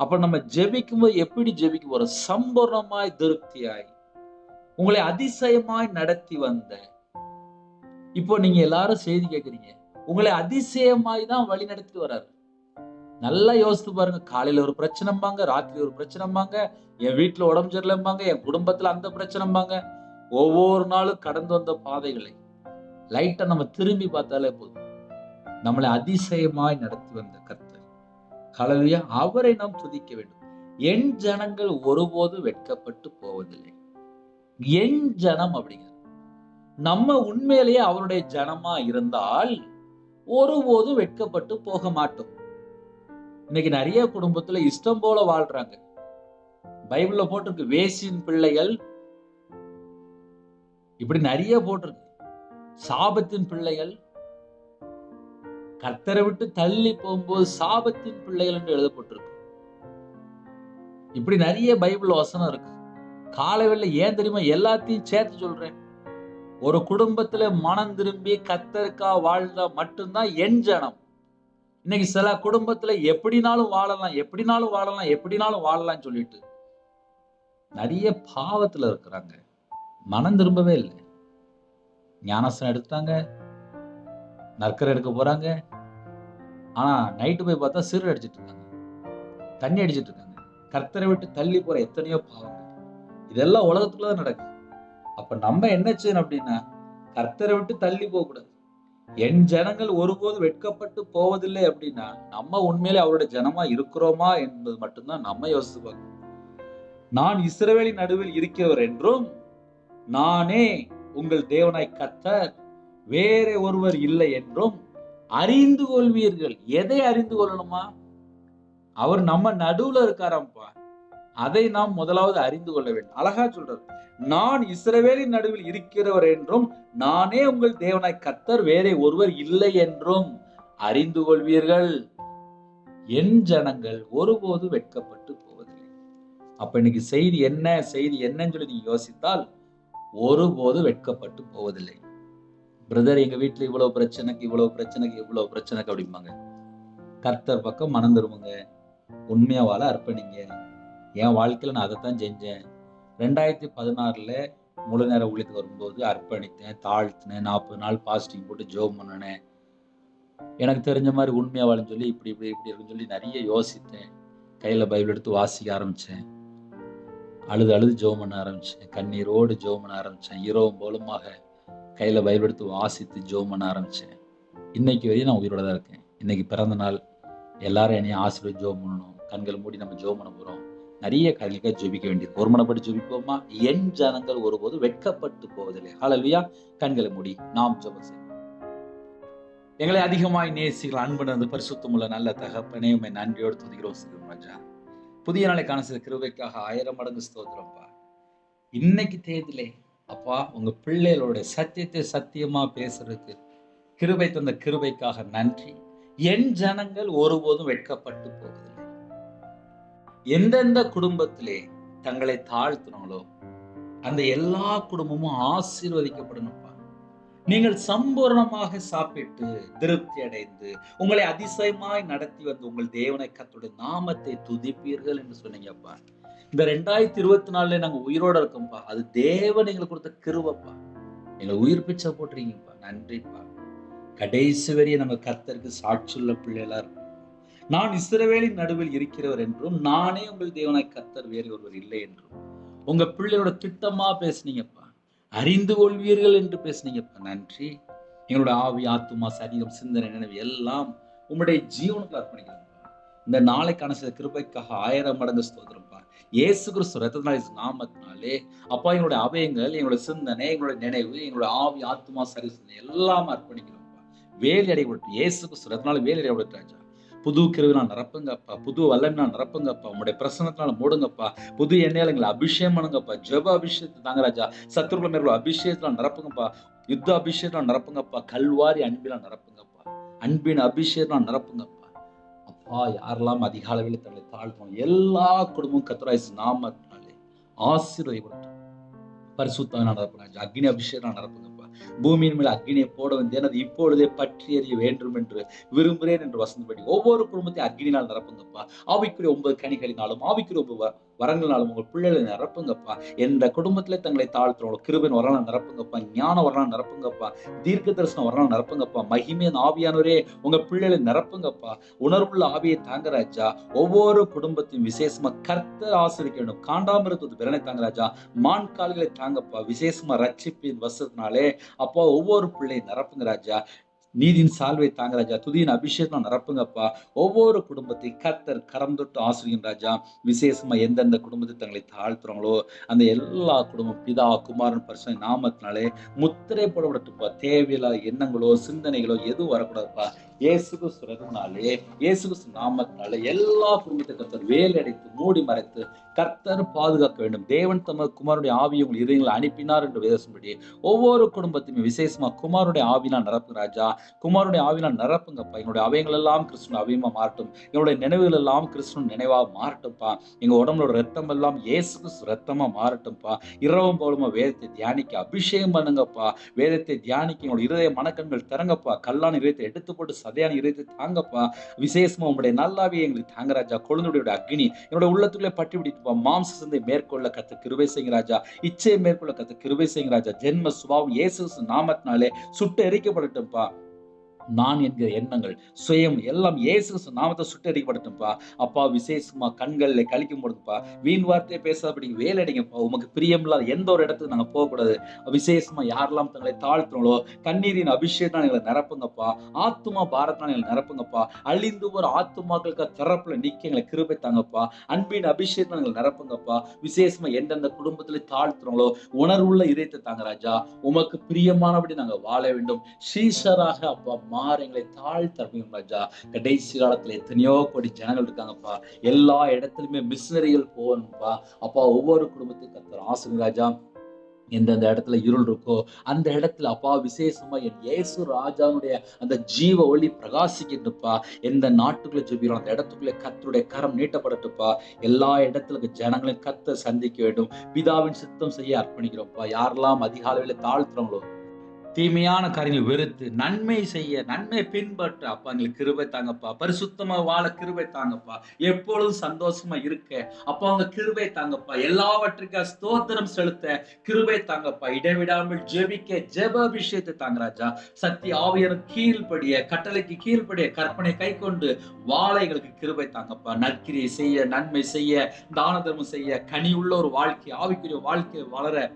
அப்ப நம்ம ஜெபிக்கும் போது எப்படி ஜெபிக்க வரோம்? சம்பூர்ணமாய் திருப்தியாய் உங்களை அதிசயமாய் நடத்தி வந்த. இப்போ நீங்க எல்லாரும் செய்தி கேட்கறீங்க. உங்களை அதிசயமாய் தான் வழி நடத்தி வர்றாரு. நல்லா யோசித்து பாருங்க. காலையில ஒரு பிரச்சனைம்பாங்க, ராத்திரி ஒரு பிரச்சனைம்பாங்க, என் வீட்டுல உடம்பு சரியில்லைம்பாங்க, என் குடும்பத்துல அந்த பிரச்சனைம்பாங்க. ஒவ்வொரு நாளும் கடந்து வந்த பாதைகளை லைட்டா நம்ம திரும்பி பார்த்தாலே போதும். நம்மளை அதிசயமாய் நடத்தி வந்த கர்த்தர். ஹல்லேலூயா. அவரை நாம் துதிக்க வேண்டும். என் ஜனங்கள் ஒருபோதும் வெட்கப்பட்டு போவதில்லை. என் ஜனம் அப்படிங்கிறது நம்ம உண்மையிலேயே அவருடைய ஜனமா இருந்தால் ஒருபோதும் வெட்கப்பட்டு போக மாட்டோம். இன்னைக்கு நிறைய குடும்பத்துல இஷ்டம் போல வாழ்றாங்க. பைபிள்ல போட்டிருக்கு, வேசின் பிள்ளைகள் இப்படி நிறைய போட்டிருக்கு. சாபத்தின் பிள்ளைகள், கர்த்தரை விட்டு தள்ளி போகும்போது சாபத்தின் பிள்ளைகள் என்று எழுதப்பட்டிருக்கு. இப்படி நிறைய பைபிள் வசனம் இருக்கு. காலையில ஏன் தெரியுமா எல்லாத்தையும் சேர்த்து சொல்றேன்? ஒரு குடும்பத்துல மனம் திரும்பி கர்த்தருக்கா வாழ்ந்தா மட்டும்தான் என் ஜனம். இன்னைக்கு சில குடும்பத்துல எப்படினாலும் வாழலாம், எப்படினாலும் வாழலாம், எப்படினாலும் வாழலாம் சொல்லிட்டு நிறைய பாவத்துல இருக்கிறாங்க. மனம் திரும்பவே இல்லை. ஞானஸ்நானம் எடுத்துட்டாங்க, நற்கரை எடுக்க போறாங்க. ஆனா நைட்டு போய் பார்த்தா சிறு அடிச்சிட்டு இருக்காங்க, தண்ணி அடிச்சிட்டு இருக்காங்க. கர்த்தரை விட்டு தள்ளி போற எத்தனையோ பாவங்கள். இதெல்லாம் உலகத்துக்குள்ளதான் நடக்குது. அப்ப நம்ம என்ன செய்யணும் அப்படின்னா, கர்த்தரை விட்டு தள்ளி போக கூடாது. என் ஜனங்கள் ஒருபோது வெட்கப்பட்டு போவதில்லை அப்படின்னா நம்ம உண்மையிலே அவருடைய ஜனமா இருக்கிறோமா என்பது மட்டும்தான் நம்ம யோசித்து பார்க்கணும். நான் இஸ்ரவேலின் நடுவில் இருக்கிறவர் என்றும், நானே உங்கள் தேவனாய் கர்த்தர், வேற ஒருவர் இல்லை என்றும் அறிந்து கொள்வீர்கள். எதை அறிந்து கொள்ளணுமா? அவர் நம்ம நடுவுல இருக்காராம்பா. அதை நாம் முதலாவது அறிந்து கொள்ள வேண்டும். அழகா சொல்றாரு, நான் இஸ்ரவேலின் நடுவில் இருக்கிறவர் என்றும், நானே உங்கள் தேவனாய் கர்த்தர், வேறே ஒருவர் இல்லை என்றும் அறிந்து கொள்வீர்கள். என் ஜனங்கள் ஒருபோது வெட்கப்பட்டு போவதில்லை. அப்ப இன்னைக்கு செய்தி என்னன்னு சொல்லி நீங்க யோசித்தால், ஒருபோது வெட்கப்பட்டு போவதில்லை. பிரதர், எங்க வீட்டுல இவ்வளவு பிரச்சனைக்கு அப்படிம்பாங்க. கர்த்தர் பக்கம் மனம் திரும்புங்க. உண்மையா வாழ அர்ப்பணிங்க. என் வாழ்க்கையில நான் அதைத்தான் செஞ்சேன். 2016 முழு நேர ஊழியத்துக்கு வரும்போது அர்ப்பணித்தேன், தாழ்த்தினேன், 40 நாள் பாஸ்டிங் போட்டு ஜெபம் பண்ணினேன். எனக்கு தெரிஞ்ச மாதிரி உண்மையா வாழன்னு சொல்லி இப்படி இருக்குன்னு சொல்லி நிறைய யோசித்தேன். கையில பைபிள் எடுத்து வாசிக்க ஆரம்பிச்சேன். அழுது ஜெபம் பண்ண ஆரம்பிச்சேன். கண்ணீரோடு ஜெபம் பண்ண ஆரம்பிச்சேன். இரவும் போலுமாக கையில பைபிள் எடுத்து வாசித்து ஜெபம் பண்ண ஆரம்பிச்சேன். இன்னைக்கு வரையும் நான் உயிரோட தான் இருக்கேன். இன்னைக்கு பிறந்த நாள். எல்லாரும் என்னையும் ஆசீர்வதித்து ஜெபம் பண்ணணும். கண்களை மூடி நம்ம ஜெபம் பண்ண போறோம். நிறைய காரியங்களுக்காக ஜெபிக்க வேண்டியது. ஒருமனப்பட்டு ஜெபிப்போமா? என் ஜனங்கள் ஒருபோது வெட்கப்பட்டு போவதில்லை. ஹல்லேலூயா. கண்களை மூடி நாம் ஜெபம் செய்வோம். எங்களை அதிகமாய் நேசிக்கிற அன்புணர்ந்து பரிசுத்தமுள்ள நல்ல தகப்பனே, உம்மை நன்றியோடு துதிக்கிறோம் சிறும் ராஜா. புதிய நாளை காண செய்த கிருபைக்காக 1000 மடங்கு ஸ்தோத்திரம்ப்பா. இன்னைக்கு தேதியிலே அப்பா உங்க பிள்ளைகளோட சத்தியத்தை சத்தியமா பேசுறதுக்கு கிருபை தந்த கிருபைக்காக நன்றி. என் ஜனங்கள் ஒருபோதும் வெட்கப்பட்டு போவதில்லை. எந்தெந்த குடும்பத்திலே தங்களை தாழ்த்தினாங்களோ அந்த எல்லா குடும்பமும் ஆசீர்வதிக்கப்படணும்ப்பா. நீங்கள் சம்பூர்ணமாக சாப்பிட்டு திருப்தி அடைந்து உங்களை அதிசயமாய் நடத்தி வந்து உங்கள் தேவனை கர்த்தருடைய நாமத்தை துதிப்பீர்கள் என்று சொன்னீங்கப்பா. இந்த 2024 நாங்க உயிரோட இருக்கோம்ப்பா. அது தேவன் எங்களுக்கு கொடுத்த கிருபைப்பா. எங்களை உயிர் பிச்சை போட்டுறீங்கப்பா. நன்றிப்பா. கடைசி வரையும் நம்ம கர்த்தருக்கு சாட்சியுள்ள பிள்ளைகளா இருக்கோம். நான் இஸ்ரவேலின் நடுவில் இருக்கிறவர் என்றும் நானே உங்கள் தேவனாய் கர்த்தர் வேறு ஒருவர் இல்லை என்றும் உங்க பிள்ளையோட திட்டமா பேசுனீங்கப்பா. அறிந்து கொள்வீர்கள் என்று பேசுனீங்கப்பா. நன்றி. எங்களோட ஆவி, ஆத்துமா, சரீரம், சிந்தனை, நினைவு எல்லாம் உங்களுடைய ஜீவனுக்கு அர்ப்பணிக்கிறோம்ப்பா. இந்த நாளைக்கான சில கிருபைக்காக 1000 மடங்கு ஸ்தோத்திரம்ப்பா. இயேசு கிறிஸ்து ரத்தத்தினாலே நாமத்தினாலே அப்பா எங்களுடைய அவயங்கள், எங்களுடைய சிந்தனை, எங்களுடைய நினைவு, எங்களுடைய ஆவி, ஆத்துமா, சரீரம் எல்லாம் அர்ப்பணிக்கிறோம்ப்பா. வேலி அடைபட்டு இயேசு கிறிஸ்து ரத்தத்தினால வேலி அடைபட்டு ராஜா. புது கிருவினால் நிரப்புங்கப்பா. புது வல்லனால் நிரப்புங்கப்பா. உங்களுடைய பிரசன்னத்தினால மூடுங்கப்பா. புது எண்ணெயால எங்களை அபிஷேகம் பண்ணுங்கப்பா. ஜெப அபிஷேகத்தை தாங்க ராஜா. சத்துருக்குள்ள மேற்கொள்ள அபிஷேகத்தினால் நிரப்புங்கப்பா. யுத்த அபிஷேகத்தினால் நிரப்புங்கப்பா. கல்வாரி அன்பினால் நிரப்புங்கப்பா. அன்பின் அபிஷேகத்தினால் நிரப்புங்கப்பா. அப்பா யாரெல்லாம் அதிகாலையில் தங்களை தாழ்த்தோம் எல்லா குடும்பமும் கர்த்தராகிய இயேசு நாமத்தினாலே ஆசீர்வதிக்கப்படட்டும். பரிசுத்தமான நடப்புங்க. அக்னி அபிஷேகம் நடப்புங்கப்பா. பூமியின் மேல் அக்னியை போட வந்தேன், அது இப்பொழுதே பற்றி எறிய வேண்டும் என்று விரும்புகிறேன் என்று வசந்தபடி ஒவ்வொரு குடும்பத்தையும் அக்னினால் நிரப்புங்கப்பா. ஆவிக்குரிய 9 கனிகளினாலும் ஆவிக்குரிய 9 வரங்களாலும் உங்கள் பிள்ளைகளை நிரப்புங்கப்பா. எந்த குடும்பத்திலே தங்களை தாழ்த்துறோம் கிருபையின் வரலாம் நிரப்புங்கப்பா. ஞான வரலாம் நிரப்புங்கப்பா. தீர்க்க தரிசனம் வரலாம் நிரப்புங்கப்பா. மகிமையின் ஆவியானவரே உங்க பிள்ளைகளை நிரப்புங்கப்பா. உணர்வுள்ள ஆவியை தாங்க ராஜா. ஒவ்வொரு குடும்பத்தையும் விசேஷமா கர்த்தர் ஆசீர்வதிக்க வேண்டும். காண்டாமிருத்தது பிறனை தாங்க ராஜா. மான் கால்களை தாங்கப்பா. விசேஷமா ரட்சிப்பின் வசத்தினாலே அப்பா ஒவ்வொரு பிள்ளையை நிரப்புங்க ராஜா. நீதியின் சால்வை தாங்க ராஜா. துதியின் அபிஷேகம் நிரப்புங்கப்பா. ஒவ்வொரு குடும்பத்தை கர்த்தர் கரம் தொட்டு ஆசீர்வதிங்க ராஜா. விசேஷமா எந்தெந்த குடும்பத்தை தங்களை தாழ்த்துறாங்களோ அந்த எல்லா குடும்பம் பிதா, குமாரன், பரிசுத்த நாமத்தினாலே முத்திரை போடப்படட்டுப்பா. தேவையில்லாத எண்ணங்களோ சிந்தனைகளோ எதுவும் வரக்கூடாதுப்பா. இயேசு கிறிஸ்துவினாலே இயேசு கிறிஸ்து நாமத்தினாலே எல்லா குடும்பத்தை கர்த்தர் வேலை அடைத்து மூடி மறைத்து கர்த்தர் பாதுகாக்க வேண்டும். தேவன் தமது குமாரனுடைய ஆவியை உங்கள் இதயங்களை அனுப்பினார் என்று வேதம்படி ஒவ்வொரு குடும்பத்தையும் விசேஷமா குமாரனுடைய ஆவினால் நிரப்புங்க ராஜா. குமாரனுடைய ஆவினால் நிரப்புங்கப்பா. எங்களுடைய அவயங்கள் எல்லாம் கிறிஸ்துவின் அவயமா மாறட்டும். எங்களுடைய நினைவுகள் எல்லாம் கிறிஸ்துவின் நினைவா மாறட்டும்ப்பா. எங்க உடம்புல ரத்தம் எல்லாம் இயேசு கிறிஸ்து ரத்தமா மாறட்டும்ப்பா. இரவும் பகலுமா வேதத்தை தியானிக்க அபிஷேகம் பண்ணுங்கப்பா. வேதத்தை தியானிக்க எங்களுடைய இருதய மனக்கண்கள் திறங்கப்பா. கல்லான இதயத்தை எடுத்து போட்டு சதையான இதயத்தை தாங்கப்பா. விசேஷமா உங்களுடைய நல்லாவியை எங்களுக்கு தாங்க ராஜா. கொழுந்துடைய அக்னி என்னுடைய உள்ளத்துக்குள்ளே பட்டி பிடித்துப்பா. மாம்ச சிந்தை மேற்கொள்ள கர்த்தர் கிருபை செய்யுங்க ராஜா. இச்சையை மேற்கொள்ள கர்த்தர் கிருபை செய்யுங்க ராஜா. ஜென்ம சுபாவம் இயேசு நாமத்தினாலே சுட்டு எரிக்கப்படட்டும்ப்பா. நான் என்கிற எண்ணங்கள் சுயம் எல்லாம் இயேசு நாமத்தை சுட்டரிக்கப்படட்டும்ப்பா. அப்பா விசேஷமா கண்கள்ல கழிக்கும் போடுங்கப்பா. வீண் வார்த்தையை பேசாதபடி வேலையடிங்கப்பா. உமக்கு பிரியமில்லாத எந்த ஒரு இடத்துக்கு நாங்க போகக்கூடாது. விசேஷமா யாரெல்லாம் தங்களை தாழ்த்துறோங்களோ கண்ணீரின் அபிஷேகம் எங்களை நிரப்புங்கப்பா. ஆத்துமா பாரத்தான் எங்களை நிரப்புங்கப்பா. அழிந்து ஒரு ஆத்துமாக்களுக்கு திறப்புல நிக்க எங்களை கிருபை தாங்கப்பா. அன்பின் அபிஷேகம் எங்களை நிரப்புங்கப்பா. விசேஷமா எந்தெந்த குடும்பத்துல தாழ்த்துறோங்களோ உணர்வுள்ள இதயத்தை தாங்க ராஜா. உமக்கு பிரியமானபடி நாங்க வாழ வேண்டும். சீஷராக அப்பா மாற எங்களை தாழ்த்தறோம் ராஜா. கடைசி காலத்துல எத்தனையோ கோடி ஜனங்கள் இருக்காங்கப்பா. எல்லா இடத்துலயுமே மிஷனரிகள் போகணும்ப்பா. அப்பா ஒவ்வொரு குடும்பத்துக்கு கர்த்தர் ஆசீர்வதிங்க ராஜா. எந்தெந்த இடத்துல இருள் இருக்கோ அந்த இடத்துல அப்பா விசேஷமா என் இயேசு ராஜாவுடைய அந்த ஜீவ ஒளி பிரகாசிக்கட்டுப்பா. எந்த நாட்டுக்குள்ள ஜெபிக்கிறோம் அந்த இடத்துக்குள்ள கர்த்தருடைய கரம் நீட்டப்படட்டுப்பா. எல்லா இடத்துல ஜனங்களையும் கர்த்தர் சந்திக்க வேண்டும். பிதாவின் சித்தம் செய்ய அர்ப்பணிக்கிறோம்ப்பா. யாரெல்லாம் அதிகாலையில தாழ்த்துறோங்களோ தீமையான காரியங்களை வெறுத்து நன்மை செய்ய நன்மை பின்பற்ற அப்பா எங்களுக்கு கிருபை தாங்கப்பா. பரிசுத்தமா வாழ கிருபை தாங்கப்பா. எப்பொழுதும் சந்தோஷமா இருக்க அப்பா அவங்க கிருபை தாங்கப்பா. எல்லாவற்றுக்கா ஸ்தோத்திரம் செலுத்த கிருபை தாங்கப்பா. இடைவிடாமல் ஜெபிக்க ஜெப அபிஷேகத்தை தாங்க ராஜா. சக்தி ஆவியான கீழ்படிய கட்டளைக்கு கீழ்படிய கற்பனை கை கொண்டு வாழ எங்களுக்கு கிருபை தாங்கப்பா. நற்கிரியை செய்ய நன்மை செய்ய தான தர்மம் செய்ய கனி உள்ள ஒரு வாழ்க்கை ஆவிக்குரிய வாழ்க்கை வளர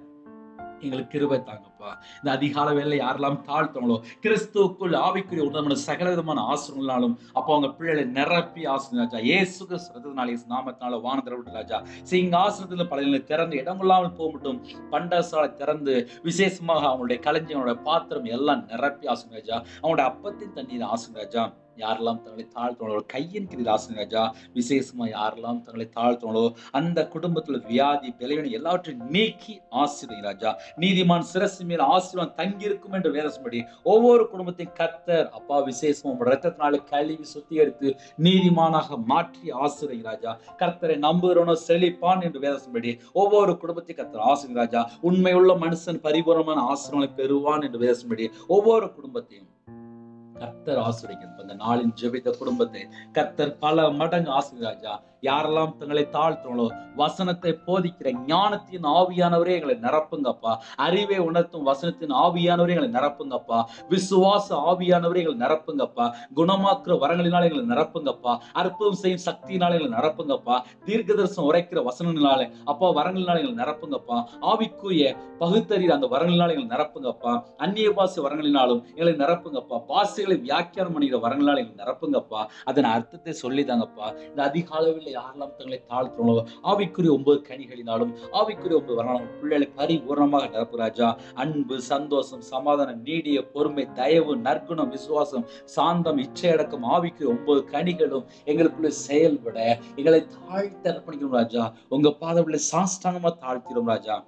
எங்களுக்கு கிருபை தாங்கப்பா. இந்த அதிகால வேளையில யாரெல்லாம் தாழ்த்துங்களோ, கிறிஸ்துவுக்குள் ஆவிக்குரிய உன்னதமான சகல விதமான ஆசீர்வாதங்களாலும் அப்பா அவங்க பிள்ளைகளை நிரப்பி ஆசீர்வதிங்க ராஜா. இயேசு கிறிஸ்து ரத்தத்தினாலே, இயேசு நாமத்தினால வானத்தை விட்டு ராஜா, சிங்காசனத்தில் பலனை திறந்து இடங்கொள்ளாமல் போகட்டும். பண்டசாலை திறந்து விசேஷமாக அவங்களுடைய களஞ்சியங்களோட பாத்திரம் எல்லாம் நிரப்பி ஆசீர்வதிங்க ராஜா. அவங்களுடைய அப்பத்தின் தண்ணீர் ஆசீர்வதிங்க ராஜா. யாரெல்லாம் தங்களை தாழ்த்துவங்களோ கையின் கீழ் ஆசீர்வதிங்க ராஜா. விசேஷமா யாரெல்லாம் தங்களை தாழ்த்துவங்களோ அந்த குடும்பத்துல வியாதி பலவீனம் எல்லாவற்றையும் நீக்கி ஆசீர்வதிங்க ராஜா. நீதிமான் சிரசு மேல் ஆசீர்வாதம் தங்கியிருக்கும் என்று வேதம்படி ஒவ்வொரு குடும்பத்தையும் கர்த்தர் அப்பா விசேஷமா இரத்தத்தினால கழுவி சுத்திகரித்து நீதிமானாக மாற்றி ஆசீர்வதிங்க ராஜா. கர்த்தரை நம்புகிறவனோ செழிப்பான் என்று வேதம்படி ஒவ்வொரு குடும்பத்தையும் கர்த்தர் ஆசீர்வதிங்க ராஜா. உண்மையுள்ள மனுஷன் பரிபூரணமான ஆசீர்வாதங்களை பெறுவான் என்று வேதம்படி ஒவ்வொரு குடும்பத்தையும் கர்த்தர் ஆசீர்வதிக்கிறார். இந்த நாளின் ஜெபித்த குடும்பத்தை கர்த்தர் பல மடங்கு ஆசீர்வதிங்க ராஜா. யாரெல்லாம் தங்களை தாழ்த்துங்களோ வசனத்தை போதிக்கிற ஞானத்தின் ஆவியானவரே எங்களை நிரப்புங்கப்பா. அறிவை உணர்த்தும் வசனத்தின் ஆவியானவரே எங்களை நிரப்புங்கப்பா. விசுவாச ஆவியானவரே எங்களை நிரப்புங்கப்பா. குணமாக்குற வரங்களினால எங்களை நிரப்புங்கப்பா. அற்புதம் செய்யும் சக்தியினால எங்களை நிரப்புங்கப்பா. தீர்க்கதரிசனம் உரைக்கிற வசனங்களினால அப்பா வரங்களினால எங்களை நிரப்புங்கப்பா. ஆவிக்குரிய பகுத்தறிகிற அந்த வரங்களினால எங்களை நிரப்புங்கப்பா. அந்நிய பாச வரங்களினாலும் எங்களை நிரப்புங்கப்பா. பாசைகளை வியாக்கியானம் பண்ணிக்கிற வரங்களால் எங்களை நிரப்புங்கப்பா. அதன் அர்த்தத்தை சொல்லிதாங்கப்பா. இந்த அதிகாலவில் யாரெல்லாம் தங்களை தாழ்த்துறோம் ஆவிக்குரிய 9 கனிகளினாலும் ஆவிக்குரிய 9 வரணும் பிள்ளைகளை பரிபூர்ணமாக நிரப்பு ராஜா. அன்பு, சந்தோஷம், சமாதானம், நீடிய பொறுமை, தயவு, நற்குணம், விசுவாசம், சாந்தம், இச்சையடக்கம் ஆவிக்குரிய 9 கனிகளும் எங்களுக்குள்ள செயல்பட எங்களை தாழ்த்தி அர்ப்பணிக்கணும் ராஜா. உங்க பாதங்களை சாஷ்டாங்கமா தாழ்த்திடும் ராஜா.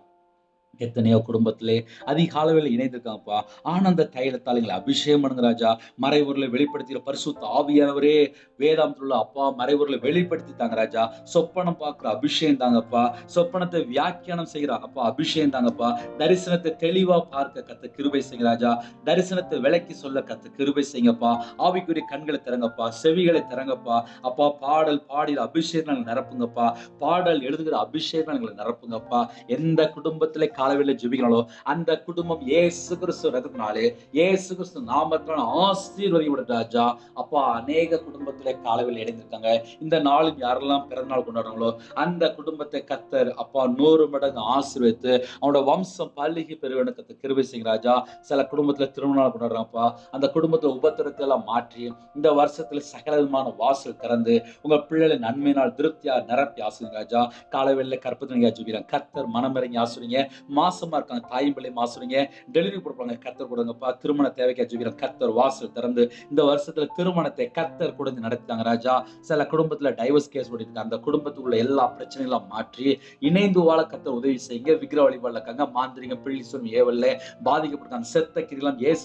எத்தனையோ குடும்பத்திலே அதிகாலவில் இணைந்திருக்காங்கப்பா. ஆனந்த தைலத்தால் எங்களை அபிஷேகம் பண்ணுங்க ராஜா. மறைபொருளை வெளிப்படுத்திற பரிசுத்த ஆவியானவரே வேதாந்தத்துல அப்பா மறைபொருளை வெளிப்படுத்தி தாங்க ராஜா. சொப்பனம் பார்க்கிற அபிஷேகம் தாங்கப்பா. சொப்பனத்தை வியாக்கியானம் செய்கிற அப்பா அபிஷேகம் தாங்கப்பா. தரிசனத்தை தெளிவா பார்க்க கத்த கிருபை செய்யுங்க ராஜா. தரிசனத்தை விளக்கி சொல்ல கத்த கிருபை செய்யுங்கப்பா. ஆவிக்குரிய கண்களை திறங்கப்பா, செவிகளை திறங்கப்பா. அப்பா பாடல் பாடிற அபிஷேகம் நிரப்புங்கப்பா. பாடல் எழுதுகிற அபிஷேகம் நிரப்புங்கப்பா. எந்த குடும்பத்திலே காலவேளை ஜெபிக்கிறாளோ அந்த குடும்பம் இயேசு கிறிஸ்து ரத்தத்தினாலே இயேசு கிறிஸ்து நாமத்தினால ஆசீர்வதிக்கப்படும் ராஜா. அப்பா அநேக குடும்பத்திலே காலவேளை இணைந்திருக்காங்க. இந்த நாளும் யாரெல்லாம் பிறந்தநாள் கொண்டாடுறாங்களோ அந்த குடும்பத்தை கர்த்தர் அப்பா 100 மடங்கு ஆசீர்வதித்து அவனோட வம்சம் பல்லுகி பெருவென கர்த்தர் கிருபை செய்யுங்க ராஜா. சில குடும்பத்துல திருமணம் கொண்டாடுறாங்கப்பா. அந்த குடும்பத்துல உபத்திரத்தை எல்லாம் மாற்றி இந்த வருஷத்துல சகல விதமான வாசல் திறந்து உங்க பிள்ளைகளை நன்மையினால் திருப்தியா நிரப்பி ஆசீர்வதிங்க ராஜா. காலவேளை கற்பனை ஜெபிக்கிறேன் கர்த்தர் மனமிறங்கி ஆசீர்வதிங்க. மாசமா இருக்காங்க தாயும் பிள்ளை ஆசீர்வதிங்க. டெலிவரி கொடுப்பாங்க கர்த்தர் கொடுங்கப்பா. திருமண தேவைக்கா ஜெபிக்கிறேன் கர்த்தர் வாசல் திறந்து இந்த வருஷத்துல திருமணத்தை கர்த்தர் கொடுத்து நடத்திட்டாங்க ராஜா. சில குடும்பத்துல டைவர்ஸ் கேஸ் ஓடிட்டு அந்த குடும்பத்துக்குள்ள எல்லா பிரச்சனைகளும் மாற்றி இணைந்து வாழ கர்த்தர் உதவி செய்யுங்க. விக்கிர வழிபாடுல இருக்காங்க, மாந்திரிகம், பிள்ளி சொன்ன ஏவல்ல பாதிக்கப்பட்டிருக்காங்க. செத்த கிரிலாம் இயேசு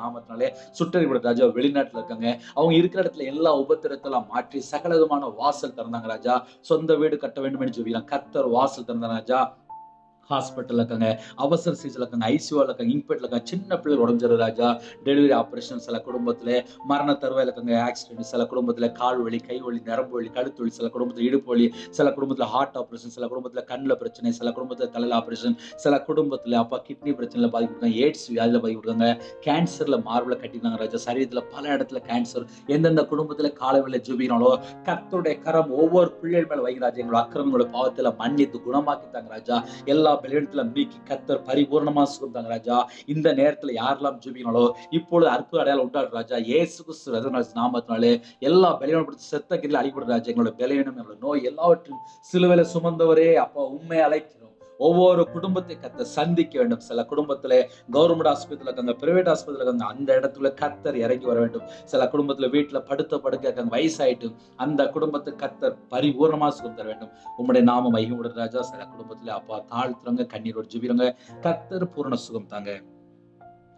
நாமத்தினாலே சுட்டறிவிட ராஜா. வெளிநாட்டுல இருக்காங்க, அவங்க இருக்கிற இடத்துல எல்லா உபத்திரத்தெல்லாம் மாற்றி சகல விதமான வாசல் திறந்தாங்க ராஜா. சொந்த வீடு கட்ட வேண்டும் என்று ஜெபிக்கிறேன் கர்த்தர் வாசல் திறந்தாங்க ராஜா. ஹாஸ்பிட்டல் இருக்காங்க, அவசர சிகிச்சையில் இருக்காங்க, ஐசியூல இருக்காங்க, இன்பேட்ல இருக்காங்க, சின்ன பிள்ளை உடஞ்சிரு ராஜா. டெலிவரி ஆபரேஷன் சில குடும்பத்துல, மரண தருவாயில இருக்காங்க, ஆக்சிடென்ட் சில குடும்பத்துல, கால் வலி, கை வலி, நரம்பு வலி, கழுத்து வலி, சில குடும்பத்துல இடுப்பு வலி, சில குடும்பத்துல ஹார்ட் ஆபரேஷன், சில குடும்பத்துல கண்ணில் பிரச்சனை, சில குடும்பத்துல தலையில ஆபரேஷன், சில குடும்பத்துல அப்பா கிட்னி பிரச்சனைல பாதிக்கப்பட்டாங்க, எய்ட்ஸ் வியாதியில பாதிக்கப்பட்டாங்க, கேன்சர்ல மார்பில் கட்டிருக்காங்க ராஜா. சரீரத்துல பல இடத்துல கேன்சர். எந்தெந்த குடும்பத்துல காலவேளை ஜெபிக்கிறாங்களோ கர்த்தருடைய கரம் ஒவ்வொரு பிள்ளைகள் மேல வைக்கிறாஜா. எங்களோட அக்கிரமங்களோட பாவத்துல மன்னித்து குணமாக்கிட்டாங்க ராஜா. எல்லா பலவீனத்துல நீக்கி கர்த்தர் பரிபூர்ணமா சுகந்தாங்க ராஜா. இந்த நேரத்துல யாரெல்லாம் ஜெபிக்கிறாங்களோ இப்பொழுது அற்புத அடையாளம் உண்டாடு ராஜா. இயேசு கிறிஸ்து நாமத்தினாலே எல்லா பலவீனப்படுத்தி செத்த கிரியில் அடிபடுற ராஜா. எங்களோட பலவீனம், எங்களோட நோய் எல்லாவற்றையும் சிலுவையில சுமந்தவரே அப்பா உண்மை அழைக்கிறோம். ஒவ்வொரு குடும்பத்தை கர்த்தர் சந்திக்க வேண்டும். சில குடும்பத்துல கவர்மெண்ட் ஆஸ்பத்திரியில இருக்காங்க, பிரைவேட் ஆஸ்பத்திரியில இருக்காங்க, அந்த இடத்துல கர்த்தர் இறங்கி வர வேண்டும். சில குடும்பத்துல வீட்டுல படுத்த படுக்க இருக்காங்க, வயசாயிட்டு அந்த குடும்பத்துக்கு கர்த்தர் பரிபூர்ணமா சுகம் தர வேண்டும். உம்முடைய நாம மகிமையுடைய ராஜா. சில குடும்பத்துல அப்பா தாழ்த்துறவங்க, கண்ணீரோடு ஜெபிக்கிறவங்க கர்த்தர் பூரண சுகம் தாங்க.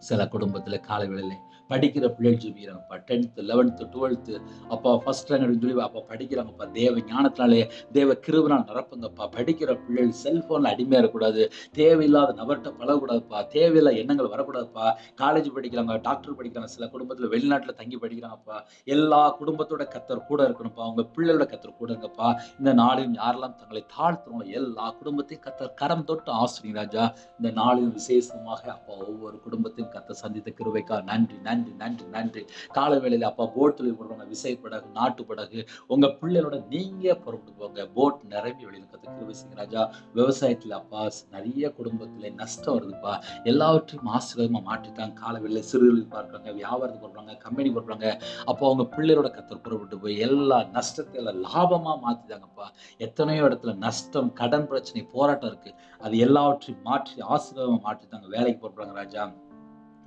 சில குடும்பத்துல காலவேளையில படிக்கிற பிள்ளைகள் ஜெபிக்கிறாங்கப்பா. 10th 11th 12th அப்பா ஃபர்ஸ்ட் ரேங்க் சொல்லி அப்பா படிக்கிறாங்கப்பா. தேவ ஞானத்தினாலே தேவ கிருபையினால் நிரப்புங்கப்பா. படிக்கிற பிள்ளைகள் செல்போன்ல அடிமையா இருக்கக்கூடாது, தேவையில்லாத நபர்கிட்ட பழகக்கூடாதுப்பா, தேவையில்லை எண்ணங்கள் வரக்கூடாதுப்பா. காலேஜ் படிக்கிறாங்க, டாக்டர் படிக்கிறாங்க, சில குடும்பத்துல வெளிநாட்டுல தங்கி படிக்கிறாங்கப்பா. எல்லா குடும்பத்தோட கர்த்தர் கூட இருக்கணும்ப்பா. அவங்க பிள்ளைகளோட கர்த்தர் கூட இருங்கப்பா. இந்த நாளையும் யாரெல்லாம் தங்களை தாழ்த்துறோம் எல்லா குடும்பத்தையும் கர்த்தர் கரம் தொட்டு ஆசீர்வதிங்க ராஜா. இந்த நாளில் விசேஷமாக அப்பா ஒவ்வொரு குடும்பத்தையும் கர்த்தர் சந்தித்த கிருபைக்கா நன்றி நன்றி நன்றி நன்றி நன்றி. கால வேளையில அப்பா போட் தொழில் பண்றவங்க, விசைப்படகு, நாட்டு படகு, உங்க பிள்ளைகளோட நீங்க புறப்பட்டு போங்க. போட் நிரம்பி வெளியில கத்த கிருபை செய்யுங்க ராஜா. விவசாயத்துல அப்பா நிறைய குடும்பத்துல நஷ்டம் வருதுப்பா. எல்லாவற்றையும் ஆசீர்வாதமா மாற்றிட்டாங்க. கால வேளையில சிறுதொழில் பார்க்கறாங்க, வியாபாரத்துக்கு பண்றாங்க, கம்பெனி பண்றாங்க. அப்போ அவங்க பிள்ளைகளோட கத்தர் புறப்பட்டு போய் எல்லா நஷ்டத்தை எல்லாம் லாபமா மாத்திட்டாங்கப்பா. எத்தனையோ இடத்துல நஷ்டம், கடன் பிரச்சனை, போராட்டம் இருக்கு. அது எல்லாவற்றையும் மாற்றி ஆசீர்வாதமா மாற்றிட்டாங்க. வேலைக்கு போறாங்க ராஜா.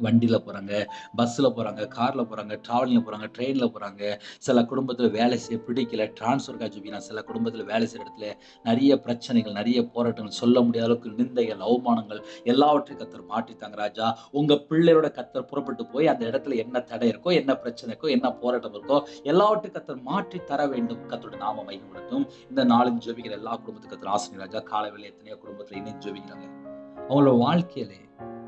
வண்டியில போறாங்க, பஸ்ல போறாங்க, கார்ல போறாங்க, டிராவலிங்ல போறாங்க, ட்ரெயின்ல போறாங்க. சில குடும்பத்துல வேலை செய்ய பிடிக்கல, டிரான்ஸ்ஃபர்க்காக ஜெபிக்கிறாங்க. சில குடும்பத்துல வேலை செய்யற இடத்துல நிறைய பிரச்சனைகள், நிறைய போராட்டங்கள், சொல்ல முடியாத அளவுக்கு நிந்தைகள், அவமானங்கள் எல்லாவற்றையும் கர்த்தர் மாற்றித்தாங்க ராஜா. உங்க பிள்ளையோட கர்த்தர் புறப்பட்டு போய் அந்த இடத்துல என்ன தடை இருக்கோ, என்ன பிரச்சனை இருக்கோ, என்ன போராட்டம் இருக்கோ எல்லாவற்றையும் கர்த்தர் மாற்றி தர வேண்டும். கர்த்தருடைய நாமம் மகிமைப்படட்டும். இந்த நாளில் ஜெபிக்கிற எல்லா குடும்பத்துக்கும் கர்த்தர் ஆசீர்வதிங்க ராஜா. காலையில எத்தனையோ குடும்பத்துல இணைந்து ஜெபிக்கிறாங்க. அவங்களோட வாழ்க்கையிலே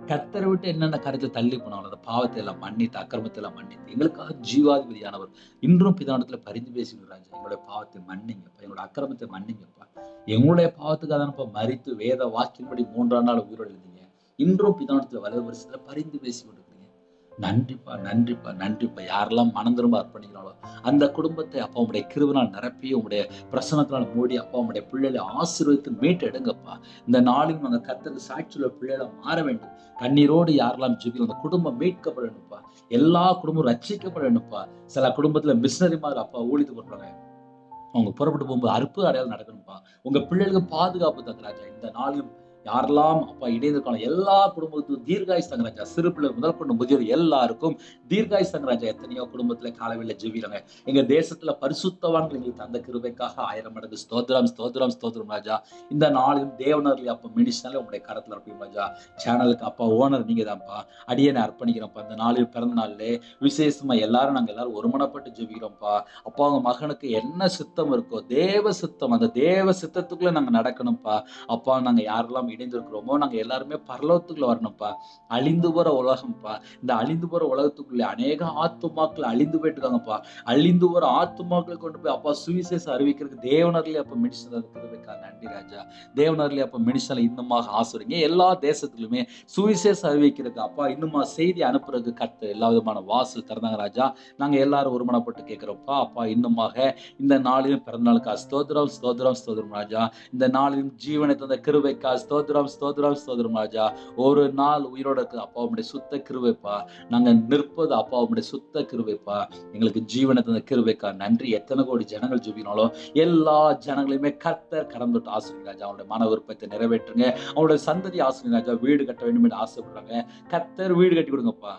கர்த்தரை விட்டு என்னென்ன காரியத்தில் தள்ளி போனாலும் அந்த பாவத்தை எல்லாம் மன்னித்து, அக்கிரமத்தை எல்லாம் மன்னித்து, எங்களுக்காக ஜீவாதிபதியானவர் இன்றும் பிதாவிடத்துல பரிந்து பேசுகிறார் ராஜா. எங்களுடைய பாவத்தை மன்னிங்கப்பா, எங்களுடைய அக்கிரமத்தை மன்னிங்கப்பா. எங்களுடைய பாவத்துக்காக தானப்பா மரித்து வேத வாக்கின்படி 3ஆம் நாள் உயிரோடு எழுந்தீங்க. இன்றும் பிதாவிடத்துல வலது வருஷத்துல பரிந்து பேசி கொண்டிருக்கிறீங்க. நன்றிப்பா நன்றிப்பா நன்றிப்பா. யாரெல்லாம் மனம் திரும்ப அர்ப்பணிக்கிறாங்களோ அந்த குடும்பத்தை அப்பா உங்களுடைய கிருபையினால் நிரப்பி, உங்களுடைய பிரசன்னத்தினால் மூடி அப்பா உங்களுடைய பிள்ளைகளை ஆசீர்வதித்து மீட்டு எடுங்கப்பா. இந்த நாளிலும் அந்த கர்த்தருக்கு சாட்சியுள்ள பிள்ளைகளை மாற வேண்டும். கண்ணீரோடு யாரெல்லாம் ஜெபிக்கிறோம் அந்த குடும்பம் மீட்கப்பட வேண்டும்ப்பா. எல்லா குடும்பமும் ரட்சிக்கப்பட வேண்டும்ப்பா. சில குடும்பத்துல மிஷனரி மாதிரி அப்பா ஊழித்து பண்றாங்க. அவங்க புறப்பட்டு போகும்போது அற்புத அடையாளம் நடக்கணும்ப்பா. உங்க பிள்ளைகளுக்கு பாதுகாப்பு தங்க ராஜா. இந்த நாளிலும் யாரெல்லாம் அப்பா இடையிருக்கான எல்லா குடும்பத்துக்கும் தீர்காயுசு தங்க ராஜா. சிறு பிள்ளைகள் முதல் கொண்டு முதியோர் எல்லாருக்கும் தீர்காயுசு தங்க ராஜா. எத்தனையோ குடும்பத்துல காலவெளியில ஜெபிக்கிறாங்க. எங்க தேசத்துல பரிசுத்தவான்கள் எங்களுக்கு தந்த கிருபைக்காக 1000 மடங்கு ஸ்தோத்திரம் ஸ்தோத்திரம் ஸ்தோத்திரம் ராஜா. இந்த நாளிலும் தேவனர்லி அப்பா மினிஸ்டர்ல உங்களுடைய கரத்துல இருப்பீங்க ராஜா. சேனலுக்கு அப்பா ஓனர் நீங்க தான்ப்பா. அடியேனை அர்ப்பணிக்கிறோம்ப்பா. இந்த நாளில் பிறந்த நாள்ல விசேஷமா நாங்க எல்லாரும் ஒருமனப்பட்டு ஜெபிக்கிறோம்ப்பா. அப்பா அவங்க மகனுக்கு என்ன சித்தம் இருக்கோ தேவ சித்தம், அந்த தேவ சித்தத்துக்குள்ள நாங்க நடக்கணும்ப்பா. அப்பா நாங்க யாரெல்லாம் இணைந்திருக்கிறோமோ நாங்க எல்லாருமே பரலோகத்துக்குள்ள வரணும்ப்பா. அழிந்து போற உலகம்ப்பா. இந்த அழிந்து போற உலகத்துக்குள்ள அநேக ஆத்துமாக்கள் அழிந்து போயிட்டு இருக்காங்கப்பா. அழிந்து போற ஆத்துமாக்களை கொண்டு போய் அப்பா சுவிசேஷம் அறிவிக்கிறதுக்கு தேவனர்லி அப்ப மினிஸ்டர் இருக்கிறதுக்கா நன்றி ராஜா. தேவனர்லி அப்ப மினிஸ்டர் இன்னுமாக ஆசுறீங்க. எல்லா தேசத்திலுமே சுவிசேஷம் அறிவிக்கிறதுக்கு அப்பா இன்னுமா செய்தி அனுப்புறதுக்கு கர்த்தர் எல்லா விதமான வாசல் திறந்தாங்க ராஜா. நாங்க எல்லாரும் ஒருமனப்பட்டு கேட்கிறோம்ப்பா. அப்பா இன்னுமாக இந்த நாளிலும் பிறந்த நாளுக்கா ஸ்தோத்திரம் ஸ்தோத்திரம் ஸ்தோத்திரம் ராஜா. இந்த நாளிலும் ஜீவனை தந்த கிருபைக்கா ஸ்தோத்திரம் ஸ்தோத்திரம் ஸ்தோத்திரம் ராஜா. ஒரு நாள் உயிரோட இருக்கு அப்பா உங்களுடைய சுத்த கிருபைப்பா. நாங்க நிற்பது அப்பா உங்களுடைய சுத்த கிருபைப்பா. எங்களுக்கு ஜீவனை தந்த கிருபைக்கா நன்றி. எத்தனை கோடி ஜனங்கள் ஜெபினாலும் எல்லா ஜனங்களையுமே கர்த்தர் கரம் தொட்டு ஆசீர்வதிங்க ராஜா. அவனுடைய மன விருப்பத்தை நிறைவேற்றுங்க. அவனுடைய சந்ததி ஆசீர்வதிங்க ராஜா. வீடு கட்ட வேண்டும் என்று ஆசைப்படுறாங்க. கர்த்தர் வீடு கட்டி கொடுங்கப்பா.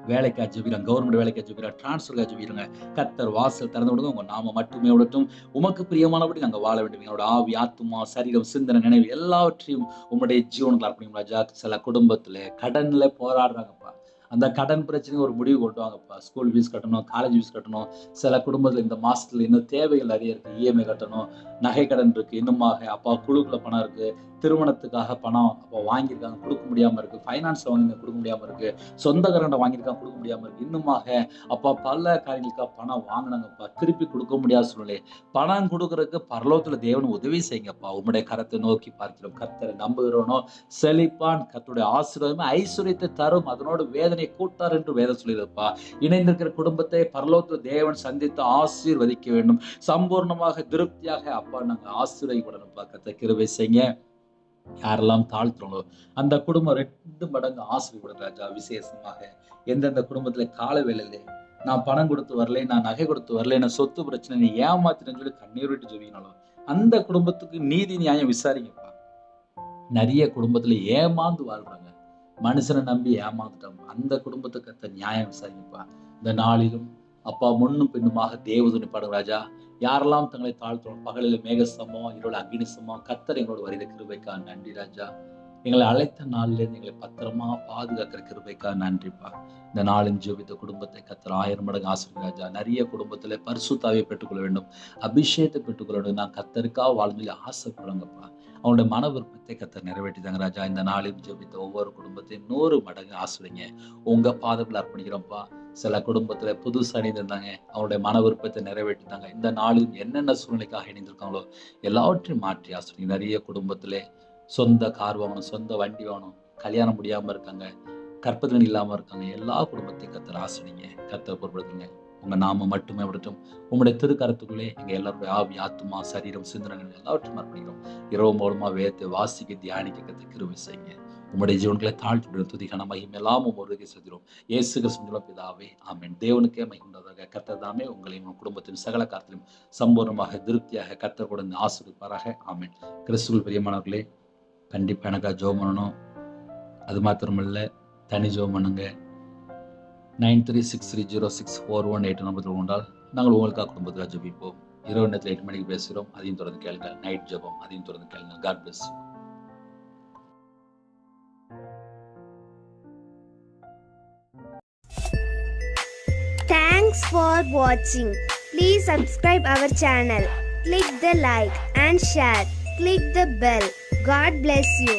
வேலைக்கா ஜெபிக்கிறாங்க, கவர்மெண்ட் வேலைக்கா ஜெபிக்கிறாங்க, டிரான்ஸ்ஃபர்க்கா ஜெபிக்கிறாங்க. கர்த்தர் வாசல் திறந்து விடுங்க. உங்க நாம மட்டுமே விடட்டும். உமக்கு பிரியமானபடி நாங்க வாழ வேண்டும். எங்களோட ஆவி, ஆத்துமா, சரீரம், சிந்தனை, நினைவு எல்லாவற்றையும் உங்களுடைய ஜீவனுக்கு அர்ப்பணிக்கும் ராஜா. சில குடும்பத்துல கடன்ல போராடுறாங்கப்பா. அந்த கடன் பிரச்சனைக்கு ஒரு முடிவு கொண்டு வாங்கப்பா. ஸ்கூல் ஃபீஸ் கட்டணும், காலேஜ் ஃபீஸ் கட்டணும். சில குடும்பத்துல இந்த மாசத்துல இன்னும் தேவைகள் நிறைய இருக்கு. இஎம்ஐ கட்டணும், நகை கடன் இருக்கு, இன்னுமாக அப்பா குழுக்குள்ள பணம் இருக்கு, திருமணத்துக்காக பணம் அப்போ வாங்கியிருக்காங்க கொடுக்க முடியாம இருக்கு, ஃபைனான்ஸ் வாங்கி கொடுக்க முடியாம இருக்கு, சொந்த கரண்டை வாங்கியிருக்காங்க கொடுக்க முடியாம இருக்கு, இன்னுமாக அப்பா பல காரியங்களுக்காக பணம் வாங்கினாங்கப்பா திருப்பி கொடுக்க முடியாத சூழ்நிலை. பணம் கொடுக்கறதுக்கு பரலோகத்துல தேவன் உதவி செய்யுங்கப்பா. உம்முடைய கரத்தை நோக்கி பார்க்கிறோம். கர்த்தரை நம்புகிறோனோ செழிப்பான். கர்த்தருடைய ஆசீர்வாதமே ஐஸ்வர்யத்தை தரும், அதனோடு வேதனை கூட்டார் என்று வேதம் சொல்லியிருப்பா. இணைந்திருக்கிற குடும்பத்தை பரலோகத்துல தேவன் சந்தித்து ஆசீர்வதிக்க வேண்டும். சம்பூர்ணமாக திருப்தியாக அப்பா நாங்க ஆசீர்வதிக்கப்படணும்ப்பா. கர்த்தர் கிருபை செய்யுங்க. யாரெல்லாம் தாழ்த்துறோங்களோ அந்த குடும்பம் 2 மடங்கு ஆசீர்வதிக்கப்படும் ராஜா. விசேஷமாக எந்தெந்த குடும்பத்துல கால வேலையில நான் பணம் கொடுத்து வரல, நான் நகை கொடுத்து வரல, நான் சொத்து பிரச்சனை நீ ஏமாத்தினு சொல்லி கண்ணீர் விட்டு ஜெபிக்கணும். அந்த குடும்பத்துக்கு நீதி நியாயம் விசாரிங்கப்பா. நிறைய குடும்பத்துல ஏமாந்து வாழ்றாங்க. மனுஷனை நம்பி ஏமாந்துட்டாங்க. அந்த குடும்பத்துக்கு நியாயம் விசாரிங்கப்பா. இந்த நாளிலும் அப்பா முன்னும் பின்னுமாக தேவதுணி பாடுங்க ராஜா. யாரெல்லாம் தங்களை தாழ்த்துறோம் பகலில் மேக சம்பவம், இரவு அக்னி சம்பவம், கர்த்தர் எங்களோட வருகிற கிருபைக்கா நன்றி ராஜா. எங்களை அழைத்த நாள்ல இருந்து எங்களை பத்திரமா பாதுகாக்கிற கிருபைக்கா நன்றிப்பா. இந்த நாளின் ஜெபித்த குடும்பத்தை கர்த்தர் 1000 மடங்கு ஆசீர்வதிங்க ராஜா. நிறைய குடும்பத்துல பரிசுத்தாவியை பெற்றுக்கொள்ள வேண்டும், அபிஷேகத்தை பெற்றுக்கொள்ள வேண்டும். நான் கர்த்தருக்காக வாழ்ந்து ஆசைப்படுறேங்கப்பா. அவனுடைய மன விருப்பத்தை கர்த்தர் நிறைவேற்றிதாங்க ராஜா. இந்த நாளில் ஜெபித்த ஒவ்வொரு குடும்பத்தையும் 100 மடங்கு ஆசீர்வதிங்க. உங்க பாதத்தில் அர்ப்பணிக்கிறோம்ப்பா. சில குடும்பத்துல புதுசா இணைந்திருந்தாங்க, அவருடைய மன விருப்பத்தை நிறைவேற்றிட்டாங்க. இந்த நாளில் என்னென்ன சூழ்நிலைக்காக இணைந்திருக்காங்களோ எல்லாவற்றையும் மாற்றி ஆசீர்வதிங்க. நிறைய குடும்பத்திலே சொந்த கார் வாங்கணும், சொந்த வண்டி வாங்கணும், கல்யாணம் முடியாம இருக்காங்க, கற்பதின் இல்லாமல் இருக்காங்க எல்லா குடும்பத்தையும் கர்த்தர் ஆசிரிங்க, கர்த்தர் பொறுப்படுத்துங்க. உங்க நாம மட்டுமே விடட்டும். உங்களுடைய திருக்கரத்துக்குள்ளே எங்க எல்லாருடைய ஆவி, ஆத்துமா, சரீரம், சிந்தனைகள் எல்லாவற்றையும் அர்ப்பணிக்கிறோம். இரவு மூலமா வேதத்தை வாசிக்க, தியானிக்க கர்த்தர் கிருபை செய்யுங்க. உங்களுடைய ஜீவன்களை தாழ்த்தி துதிக்கான மகிமை எல்லாம் ஒருவருக்கு செலுத்துகிறோம். இயேசு கிறிஸ்துவின் பிதாவே, ஆமென். தேவனுக்கே மகிமை உண்டாவதாக. கர்த்தர் தாமே உங்களையும் உங்கள் குடும்பத்தின் சகல காரியத்திலும் சம்பூர்ணமாக திருப்தியாக கர்த்தர் கூட ஆசீர்வதிப்பாராக. ஆமென். கிறிஸ்துவில் பிரியமானவர்களே, கண்டிப்பா எனக்காக ஜெபம் பண்ணணும். அது மாத்திரமல்ல, தனி ஜெபம் பண்ணுங்க. 9363064181 நம்பத்தில் கொண்டால் நாங்கள் உங்களுக்காக குடும்பத்தில் ஜெபிப்போம். இரவு நேரத்தில் 8 மணிக்கு பேசுகிறோம். அதையும் தொடர்ந்து கேளுங்கள். நைட் ஜெபம் அதையும் தொடர்ந்து கேளுங்கள். God bless you. Thanks for watching. Please subscribe our channel. Click the like and share. Click the bell. God bless you.